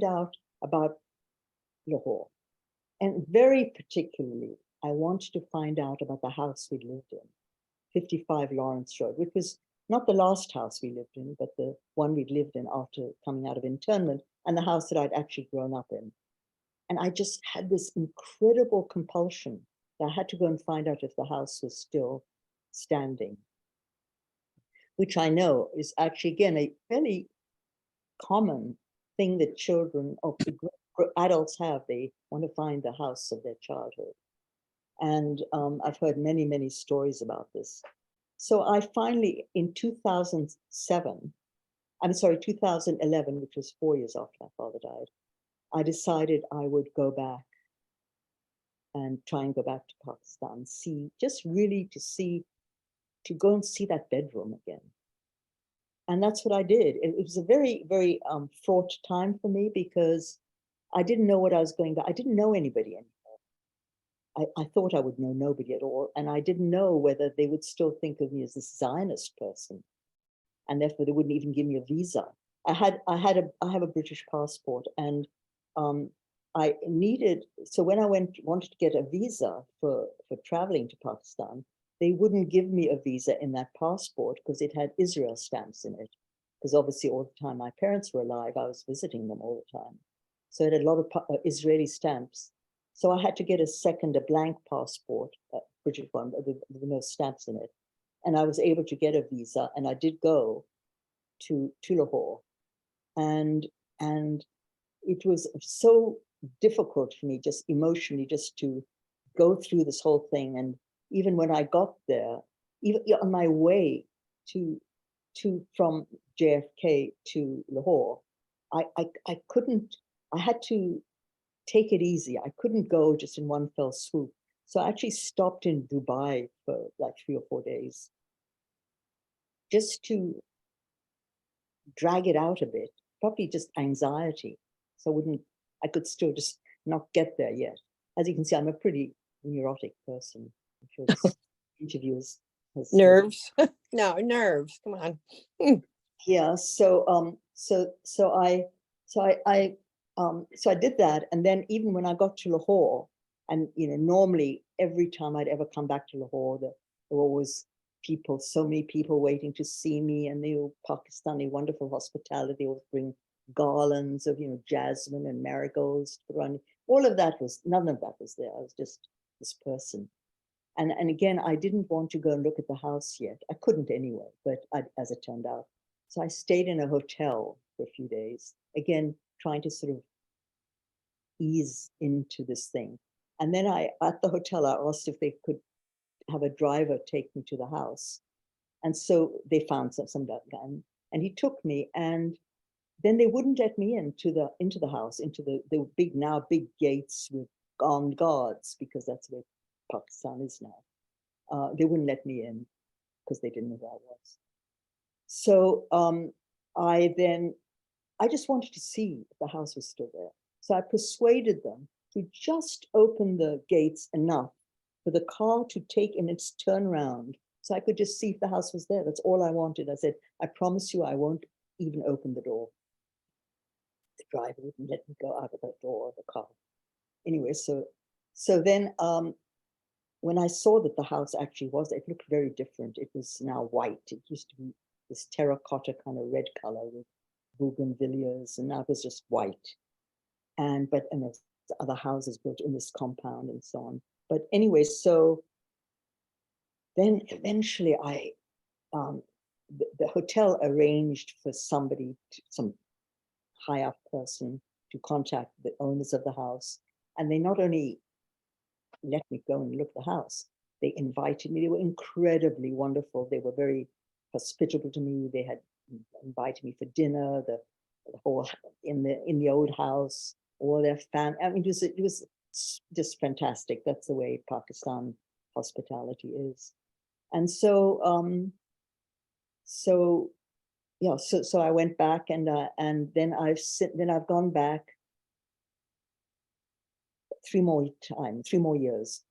out about Lahore, and very particularly, I wanted to find out about the house we lived in. 55 Lawrence Road, which was not the last house we lived in, but the one we'd lived in after coming out of internment, and the house that I'd actually grown up in. And I just had this incredible compulsion that I had to go and find out if the house was still standing, which I know is actually, again, a fairly common thing that children or adults have. They want to find the house of their childhood. And I've heard many, many stories about this. So I finally, in 2011, which was 4 years after my father died, I decided I would go back and try and go back to Pakistan, to go and see that bedroom again. And that's what I did. It was a very, very fraught time for me because I didn't know what I was going to, I didn't know anybody anymore. I thought I would know nobody at all. And I didn't know whether they would still think of me as this Zionist person. And therefore they wouldn't even give me a visa. I have a British passport, and so when I wanted to get a visa for traveling to Pakistan, they wouldn't give me a visa in that passport because it had Israel stamps in it. Because obviously all the time my parents were alive, I was visiting them all the time. So it had a lot of Israeli stamps. So I had to get a blank passport, a British one with no stamps in it. And I was able to get a visa, and I did go to Lahore. And it was so difficult for me, just emotionally, just to go through this whole thing. And even when I got there, even on my way from JFK to Lahore, I couldn't, I had to take it easy. I couldn't go just in one fell swoop. So I actually stopped in Dubai for like 3 or 4 days, just to drag it out a bit, probably just anxiety. So I could still just not get there yet. As you can see, I'm a pretty neurotic person. I'm sure this interview has nerves. No, nerves. Come on. Yeah. So I did that, and then even when I got to Lahore, and normally every time I'd ever come back to Lahore, there were always so many people waiting to see me, and the Pakistani wonderful hospitality would bring garlands of jasmine and marigolds to run. None of that was there. I was just this person. And again, I didn't want to go and look at the house yet. I couldn't anyway, but as it turned out. So I stayed in a hotel for a few days, again, trying to sort of ease into this thing. And then at the hotel, I asked if they could have a driver take me to the house. And so they found some guy, and he took me, and then they wouldn't let me into the house, into the big gates with armed guards, because that's where Pakistan is now. They wouldn't let me in because they didn't know who I was. So I just wanted to see if the house was still there. So I persuaded them to just open the gates enough for the car to take in its turnaround, so I could just see if the house was there. That's all I wanted. I said, I promise you, I won't even open the door. The driver wouldn't let me go out of the door of the car. Anyway, so then when I saw that the house actually it looked very different. It was now white. It used to be this terracotta kind of red color with bougainvilleas, and now it was just white. And there's other houses built in this compound and so on. But anyway, so then eventually the hotel arranged for somebody, some high up person, to contact the owners of the house. And they not only let me go and look at the house, they invited me. They were incredibly wonderful. They were very hospitable to me. They had invited me for dinner, the whole in the old house, all their family. I mean, it was just fantastic. That's the way Pakistan hospitality is. And so so I went back, and then I've gone back 3 more years,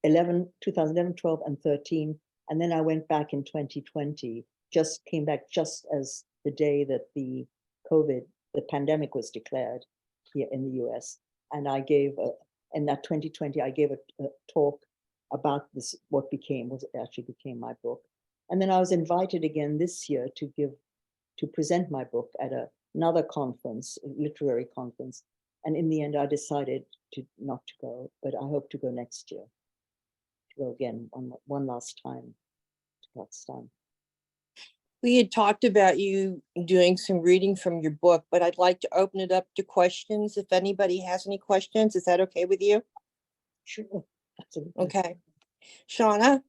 2011, 12, and 13. And then I went back in 2020, came back just as the day that the pandemic was declared here in the US. And I gave, in that 2020, I gave a talk about this, what actually became my book. And then I was invited again this year to present my book at another conference, a literary conference. And in the end, I decided not to go, but I hope to go next year, to go again one last time to Pakistan. We had talked about you doing some reading from your book, but I'd like to open it up to questions. If anybody has any questions, is that okay with you? Sure, absolutely. Okay. Shauna?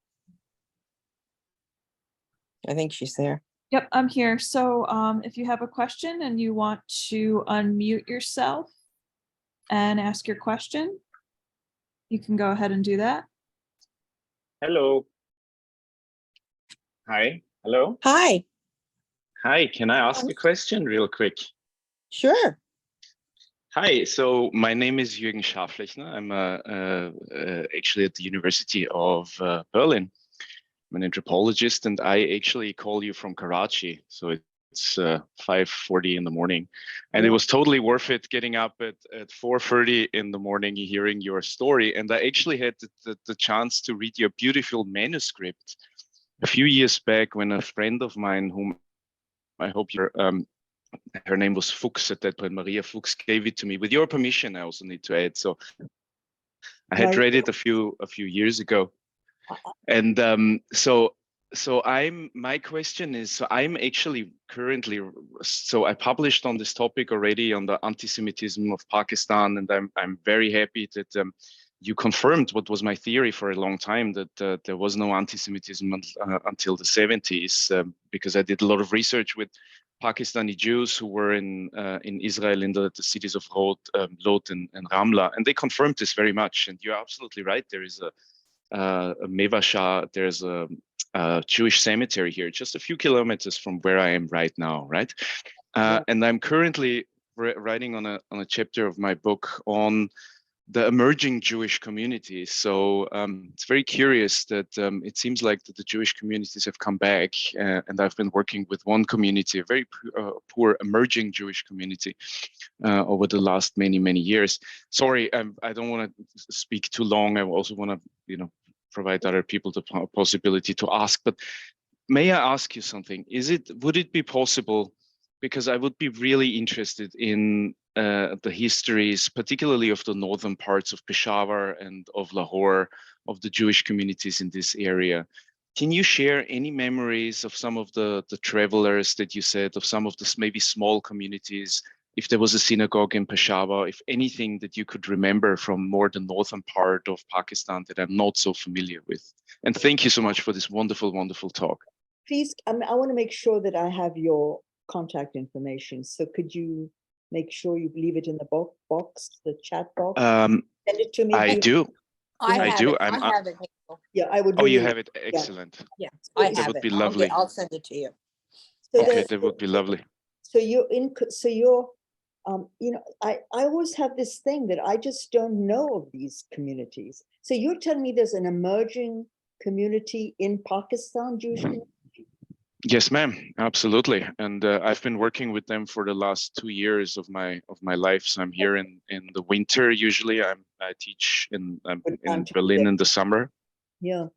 I think she's there. Yep, I'm here. So if you have a question and you want to unmute yourself and ask your question, you can go ahead and do that. Hello. Hi. Hello. Hi. Hi. Can I ask a question real quick? Sure. Hi. So my name is Jürgen Scharflechner. I'm actually at the University of Berlin. I'm an anthropologist, and I actually call you from Karachi. So it's 5:40 in the morning, and it was totally worth it getting up at 4:30 in the morning, hearing your story. And I actually had the chance to read your beautiful manuscript a few years back when a friend of mine, whom I hope you're, her name was Fuchs at that point, Maria Fuchs, gave it to me with your permission. I also need to add. So I had read it a few years ago. And my question is, so I'm actually currently, so I published on this topic already on the anti-Semitism of Pakistan, and I'm very happy that you confirmed what was my theory for a long time, that there was no anti-Semitism until the 70s, because I did a lot of research with Pakistani Jews who were in Israel, in the cities of Lod and Ramla, and they confirmed this very much. And you're absolutely right. There is a Mevasha, there's a Jewish cemetery here, just a few kilometers from where I am right now, right? And I'm currently writing on a chapter of my book on the emerging Jewish communities. So it's very curious that it seems like that the Jewish communities have come back, and I've been working with one community, a very poor emerging Jewish community, over the last many years. Sorry, I don't want to speak too long. I also want to, provide other people the possibility to ask. But may I ask you something? Would it be possible? Because I would be really interested in the histories, particularly of the northern parts of Peshawar and of Lahore, of the Jewish communities in this area. Can you share any memories of some of the travelers that you said, of some of the maybe small communities, if there was a synagogue in Peshawar, if anything that you could remember from more the northern part of Pakistan that I'm not so familiar with? And thank you so much for this wonderful talk. Please, I want to make sure that I have your contact information. So could you make sure you leave it in the box, the chat box? Send it to me. I do. I do. It. I have it. Yeah, I would. Oh, really, you have it. Excellent. Yeah, I have that would it. be lovely. I'll send it to you. So okay, that would be lovely. So you're I always have this thing that I just don't know of these communities. So you're telling me there's an emerging community in Pakistan, Jewish community? Yes, ma'am. Absolutely. And I've been working with them for the last 2 years of my life. So I'm here in the winter. Usually I teach in Berlin in the summer. Yeah.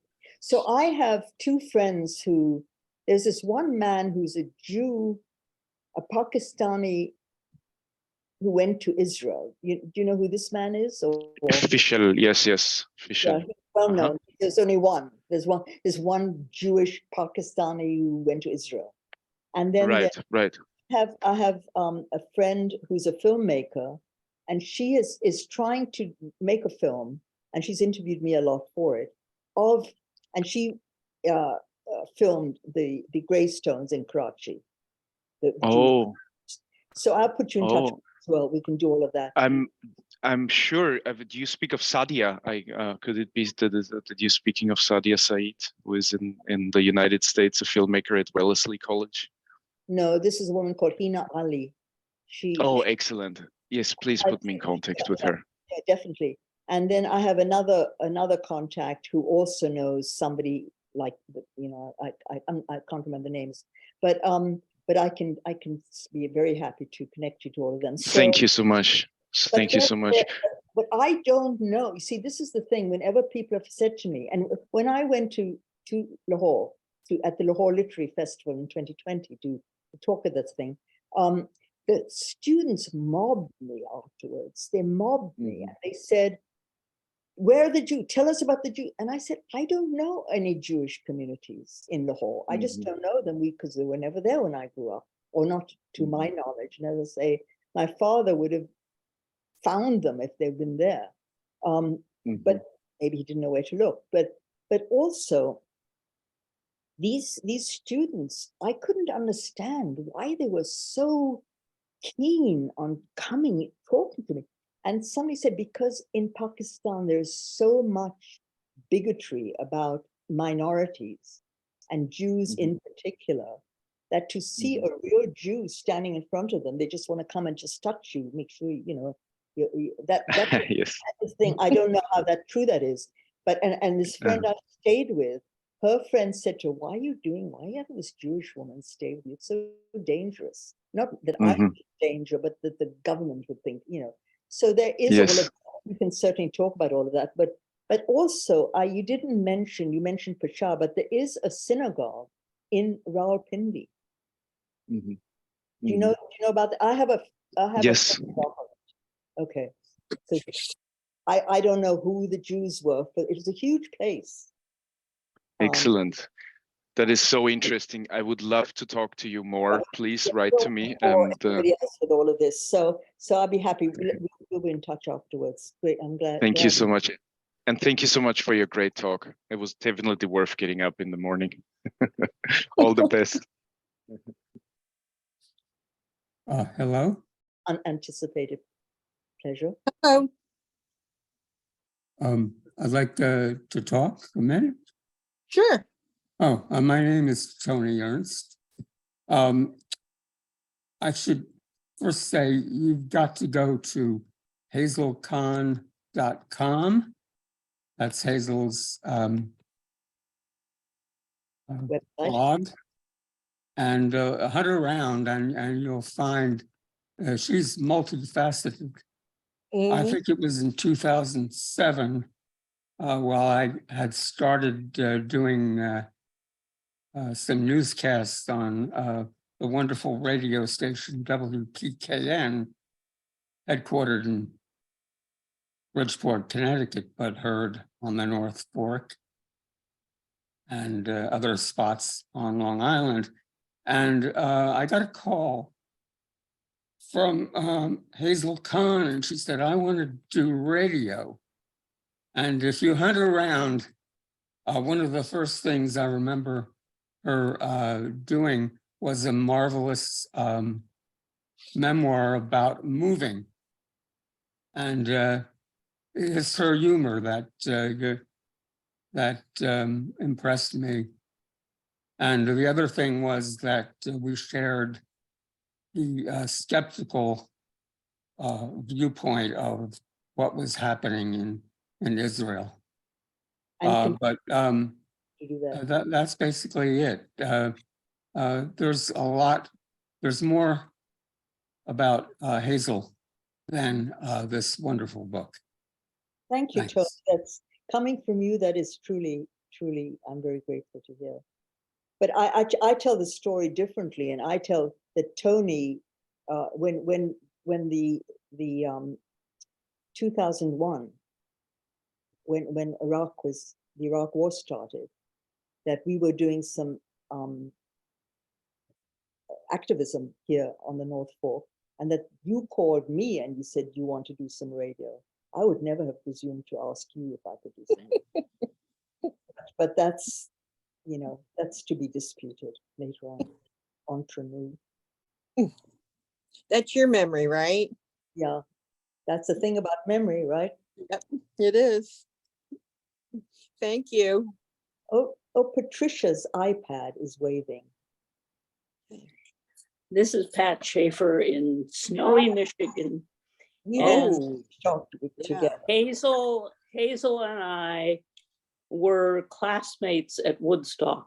So I have 2 friends there's this one man who's a Jew, a Pakistani, who went to Israel. Do you know who this man is? Official, yes. Official. Yeah, well known. There's only one. There's one Jewish Pakistani who went to Israel, and then Right, right. I have a friend who's a filmmaker, and she is trying to make a film, and she's interviewed me a lot for it. And she filmed the gravestones in Karachi. The Jewish. Oh, So I'll put you in touch oh, as well. We can do all of that. I'm sure. Do you speak of Sadia? Could it be that you speaking of Sadia Said, who is in the United States, a filmmaker at Wellesley College? No, this is a woman called Hina Ali. Oh, excellent. Yes, please put me in contact with her. Yeah, definitely. And then I have another contact who also knows somebody like, you know, I can't remember the names, but I can be very happy to connect you to all of them. So, Thank you so much. Thank you so much. But I don't know. You see, this is the thing. Whenever people have said to me, and when I went to Lahore at the Lahore Literary Festival in 2020 to talk at this thing, the students mobbed me afterwards. They mobbed me and they said, "Where are the Jews? Tell us about the Jews." And I said, "I don't know any Jewish communities in Lahore. I just don't know them because they were never there when I grew up, or not to my knowledge." And as I say, my father would have found them if they'd been there. But maybe he didn't know where to look. But also, these students, I couldn't understand why they were so keen on coming, talking to me. And somebody said, because in Pakistan, there's so much bigotry about minorities and Jews in particular, that to see a real Jew standing in front of them, they just want to come and just touch you, make sure, you know, that's yes. the thing. I don't know how true that is. But, and this friend I stayed with, her friend said to her, why are you having this Jewish woman stay with you? It's so dangerous. Not that I'm in danger, but that the government would think, you know. So there is all of that. We can certainly talk about all of that. But also, you didn't mention, you mentioned Peshawar, but there is a synagogue in Rawalpindi. Do you know about that? I have Yes. Okay. So I don't know who the Jews were, but it was a huge place. Excellent. That is so interesting. I would love to talk to you more. Please write to me. Everybody else with all of this. So I'll be happy. We'll be in touch afterwards. Great. I'm glad. Thank you so much. And thank you so much for your great talk. It was definitely worth getting up in the morning. All the best. Hello. Unanticipated pleasure. Hello. I'd like to talk a minute. Sure. Oh, my name is Tony Ernst. I should first say you've got to go to hazelkahan.com. That's Hazel's blog. And hunt around and you'll find she's multifaceted. I think it was in 2007 while I had started doing some newscasts on the wonderful radio station WPKN, headquartered in Bridgeport, Connecticut, but heard on the North Fork and other spots on Long Island. And I got a call from Hazel Kahan, and she said, I want to do radio. And if you hunt around, one of the first things I remember her doing was a marvelous memoir about moving. And it's her humor that impressed me. And the other thing was that we shared the skeptical viewpoint of what was happening in Israel. But that's basically it. There's a lot, there's more about Hazel than this wonderful book. Thank you, Tony. That's coming from you. That is truly, I'm very grateful to hear. But I tell the story differently, and I tell that Tony, when the 2001, when the Iraq War started, that we were doing some activism here on the North Fork, and that you called me and you said you want to do some radio. I would never have presumed to ask you if I could do something. But that's, you know, that's to be disputed later on. Entre nous. That's your memory, right? Yeah, that's the thing about memory, right? Yep, it is. Thank you. Oh, Patricia's iPad is waving. This is Pat Schaefer in snowy Michigan. We And- all talked together. Hazel and I were classmates at Woodstock.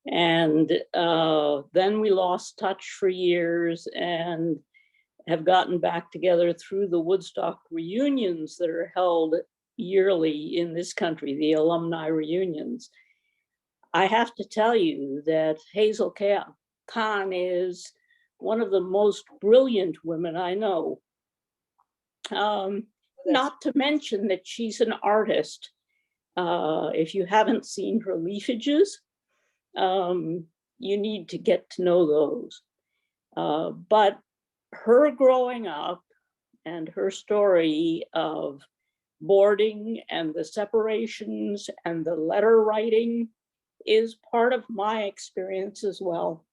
And then we lost touch for years and have gotten back together through the Woodstock reunions that are held yearly in this country, the alumni reunions. I have to tell you that Hazel Kahan is one of the most brilliant women I know. Not to mention that she's an artist. If you haven't seen her leafages, you need to get to know those. But her growing up and her story of boarding and the separations and the letter writing is part of my experience as well.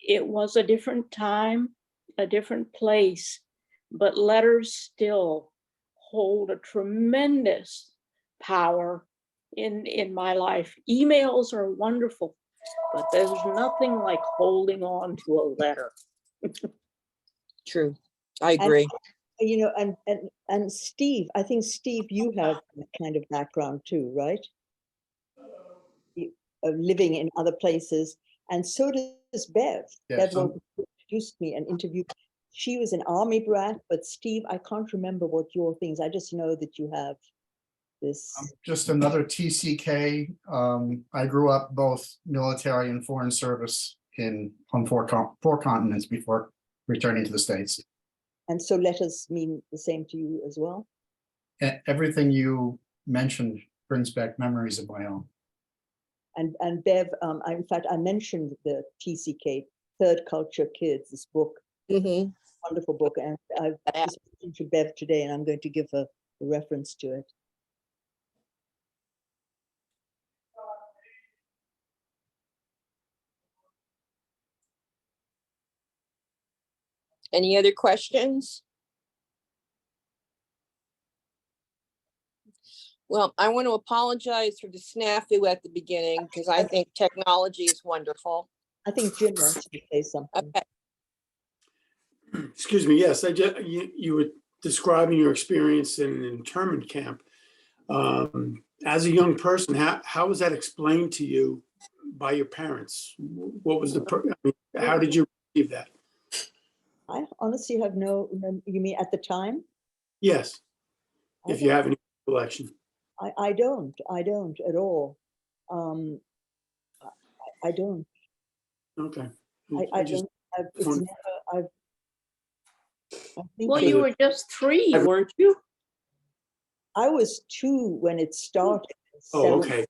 It was a different time, a different place, but letters still hold a tremendous power in my life. Emails are wonderful, but there's nothing like holding on to a letter. True. I agree. You know, and Steve, I think Steve, you have that kind of background too, right? Living in other places, and so does Bev. Yes. Bev introduced me and interviewed. She was an army brat, but Steve, I can't remember what your things. I just know that you have this. Just another TCK. I grew up both military and foreign service on four continents before returning to the States. And so letters mean the same to you as well? Everything you mentioned brings back memories of my own. And Bev, in fact, I mentioned the TCK, Third Culture Kids, this book, Mhm. wonderful book. And I've just spoken to Bev today, and I'm going to give her a reference to it. Any other questions? Well, I want to apologize for the snafu at the beginning because I think technology is wonderful. I think Jim wants to say something. Okay. Excuse me, yes, you were describing your experience in an internment camp. As a young person, how was that explained to you by your parents? What was how did you receive that? I honestly have no, you mean at the time? Yes, I if you have any recollection. I don't at all. I don't. Okay. I don't. It's Fun. never. I think Well, they- you were just 3, weren't you? I was 2 when it started. Oh, okay.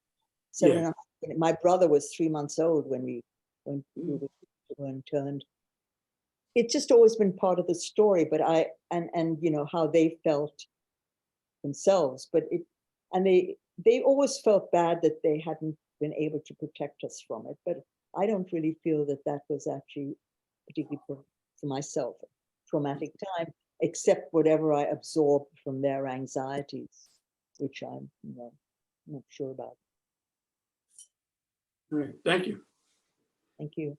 Seven Yeah. and a half. My brother was 3 months old when we were interned. It's just always been part of the story, but and you know how they felt themselves, but they always felt bad that they hadn't been able to protect us from it. But I don't really feel that that was actually particularly for myself a traumatic time, except whatever I absorbed from their anxieties, which I'm not sure about. All right, thank you. Thank you.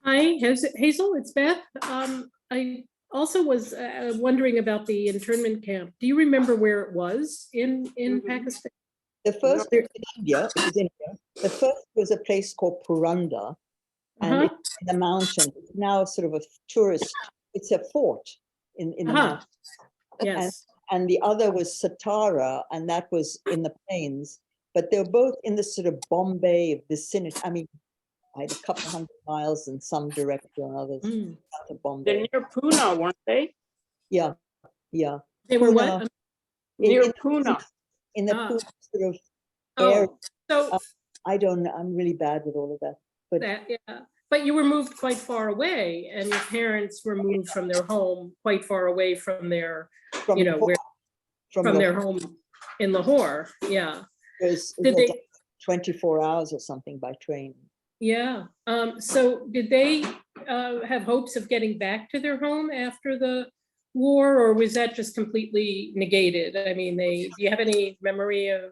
Hi, Hazel, it's Beth. I also was wondering about the internment camp. Do you remember where it was in Pakistan? The first was in India. It was India. The first was a place called Puranda, and it's in the mountain. It's now sort of a tourist. It's a fort in the mountain. Yes. And the other was Satara, and that was in the plains. But they're both in the sort of Bombay vicinity. I mean, I had a couple 100 miles in some direction and others out of Bombay. They're near Pune, weren't they? Yeah, yeah. They were Pune, what? Near in Pune. in the Ah. pool sort of area. Oh, so I don't know. I'm really bad with all of that. But that, yeah, but you were moved quite far away and your parents were moved from their home quite far away from their, from you know, Lahore- where, from their Lahore, home in Lahore. Yeah. it Did was they, like 24 hours or something by train. yeah. So did they have hopes of getting back to their home after the war, or was that just completely negated? I mean, do you have any memory of?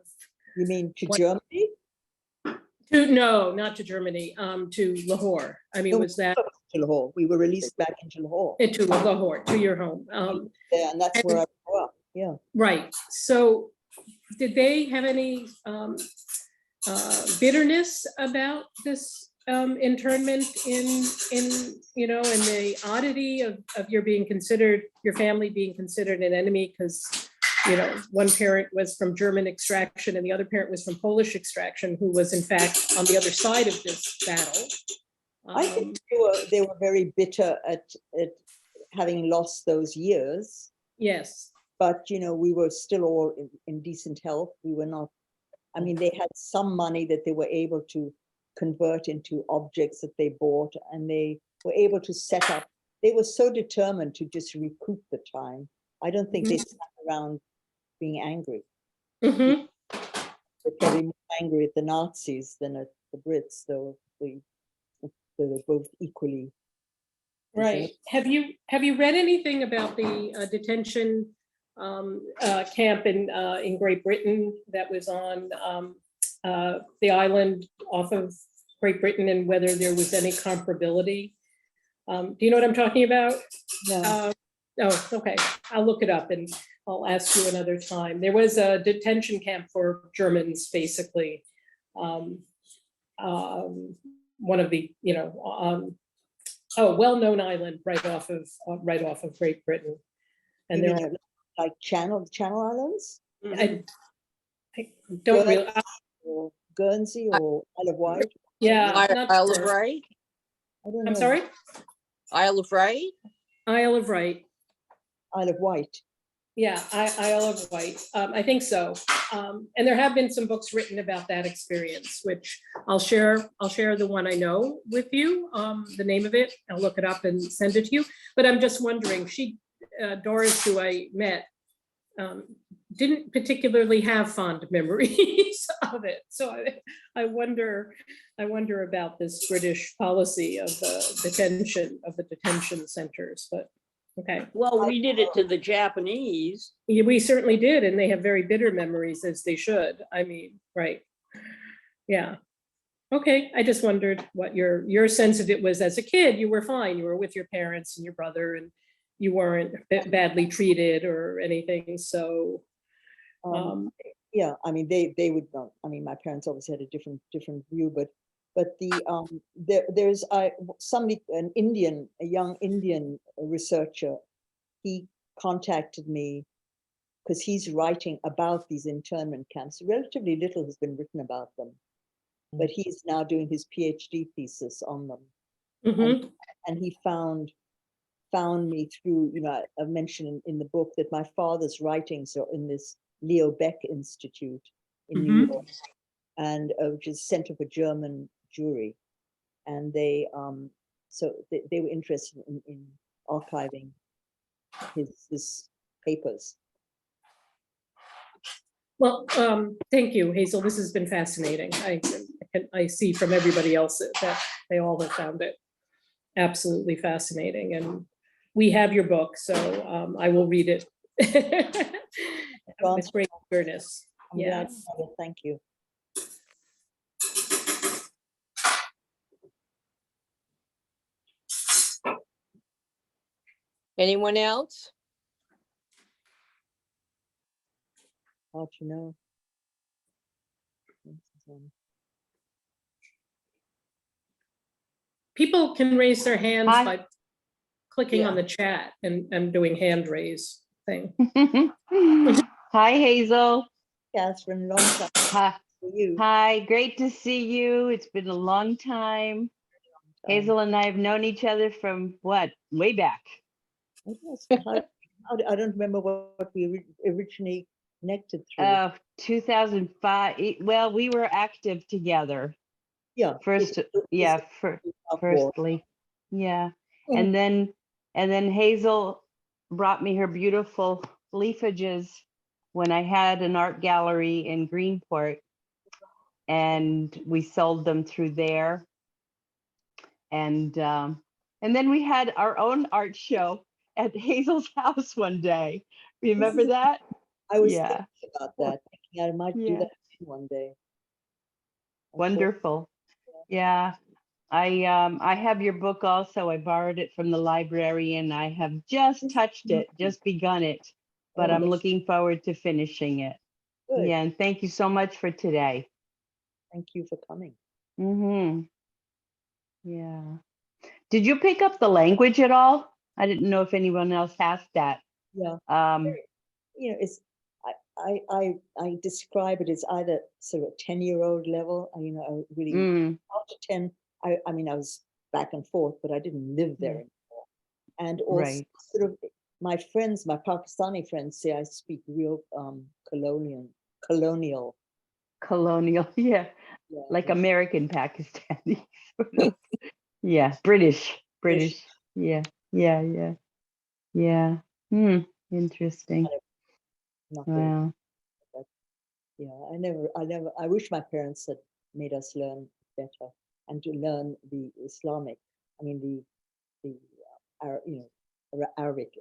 You mean to What- Germany? No, not to Germany, to Lahore. I mean, No, was that to Lahore. We were released back into Lahore. to Lahore, to your home? Yeah, and that's where I grew up. Yeah. Right. So did they have any bitterness about this internment in, you know, and the oddity of your being considered, your family being considered an enemy because, you know, one parent was from German extraction and the other parent was from Polish extraction, who was in fact on the other side of this battle. I think they were very bitter at having lost those years. Yes. But, you know, we were still all in decent health. We were not, I mean, they had some money that they were able to convert into objects that they bought, and they were able to set up. They were so determined to just recoup the time. I don't think they sat around being angry. Mhm. They're probably more angry at the Nazis than at the Brits, though they were both equally. Right. Have you read anything about the detention camp in Great Britain that was on the island off of Great Britain, and whether there was any comparability? Do you know what I'm talking about? Yeah. Oh, okay. I'll look it up and I'll ask you another time. There was a detention camp for Germans, basically. One of the, you know, well-known island right off of Great Britain. And You there mean like Channel Islands? I don't really, Or Guernsey or Isle of Wight? yeah, not Isle of sure. Wight, I don't know. I'm sorry? Isle of Wight. Isle of Wight. Isle of Wight. Yeah, Isle of Wight. I think so. And there have been some books written about that experience, which I'll share the one I know with you, the name of it. I'll look it up and send it to you. But I'm just wondering, Doris, who I met, didn't particularly have fond memories of it. So I wonder about this British policy of the detention centers, but okay. Well, we did it to the Japanese. Yeah, we certainly did, and they have very bitter memories, as they should. I mean, right. Yeah. Okay, I just wondered what your sense of it was as a kid. You were fine. You were with your parents and your brother, and you weren't badly treated or anything. So, Yeah, I mean, they would not. I mean, my parents obviously had a different view, but there's somebody, a young Indian researcher. He contacted me because he's writing about these internment camps. Relatively little has been written about them, but he's now doing his PhD thesis on them. mhm. And he found me through, you know, I mentioned in the book that my father's writings are in this Leo Beck Institute in New York, and which is Center for German Jewry, and they were interested in archiving his papers. Well, thank you, Hazel. This has been fascinating. I see from everybody else that they all have found it absolutely fascinating, and we have your book, so I will read it with great eagerness. I'm Yeah. glad. Thank you. Anyone else? Hard to know. People can raise their hands Hi. by clicking on the chat and doing hand raise thing. Hi, Hazel. Catherine, long time Hi. for you. Hi, great to see you. It's been a long time. Hazel and I have known each other from what? Way back. I don't remember what we originally connected through? 2005. Well, we were active together. Yeah. First, it's yeah, Iraq War. firstly, yeah, Mhm. and then Hazel brought me her beautiful leafages when I had an art gallery in Greenport, and we sold them through there. And then we had our own art show at Hazel's house one day. Remember that? I was Yeah, thinking about that, thinking I might do yeah, that one day. I thought, wonderful. Yeah, I have your book also. I borrowed it from the library and I have just touched it, just begun it, but oh, I'm that's looking forward to finishing it. good. Yeah, and thank you so much for today. Thank you for coming. Mm-hmm. Yeah. Did you pick up the language at all? I didn't know if anyone else asked that. Yeah. Um, You know, it's I describe it as either sort of a 10-year-old level. You know, I really mm, after 10. I mean, I was back and forth, but I didn't live there Yeah. anymore. And also, Right. sort of, my friends, my Pakistani friends, say I speak real colonial. Colonial, yeah, Yeah, like yeah. American Pakistani. Yeah, British. Yeah, yeah. Yeah. Hmm. Interesting. Kind of not very, Wow. but yeah, I wish my parents had made us learn better and to learn the Islamic, I mean the Arabic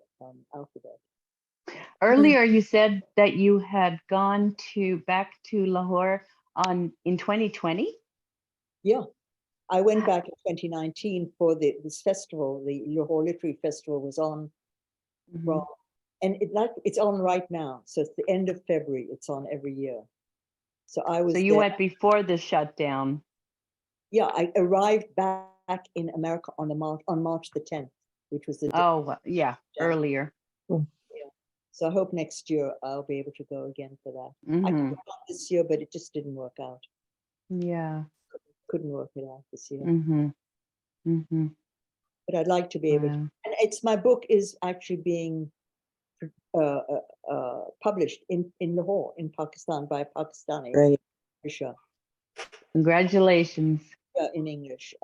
alphabet. Earlier, you said that you had gone back to Lahore in 2020. Yeah, I went back in 2019 for this festival. The Lahore Literary Festival was on from, and it's on right now. So it's the end of February. It's on every year. So I was So you there. went before the shutdown. Yeah, I arrived back in America on March the 10th, which was the day. Yeah, earlier. Yeah. So I hope next year I'll be able to go again for that. I could Hmm. have gone this year, but it just didn't work out. Yeah. Couldn't work it out this year. Hmm. Hmm. But I'd like to be able to. Wow. And my book is actually being published in Lahore, in Pakistan, by a Pakistani publisher. Congratulations. In English.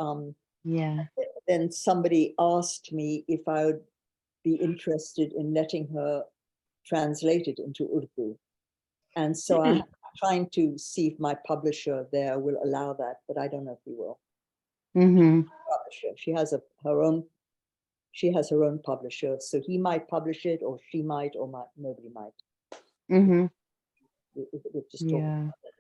Yeah. Then somebody asked me if I would be interested in letting her translate it into Urdu. And so I'm trying to see if my publisher there will allow that, but I don't know if he will. Hmm. Publisher. She has her own publisher, so he might publish it, or she might, or nobody might. Hmm. We're just talking Yeah. about that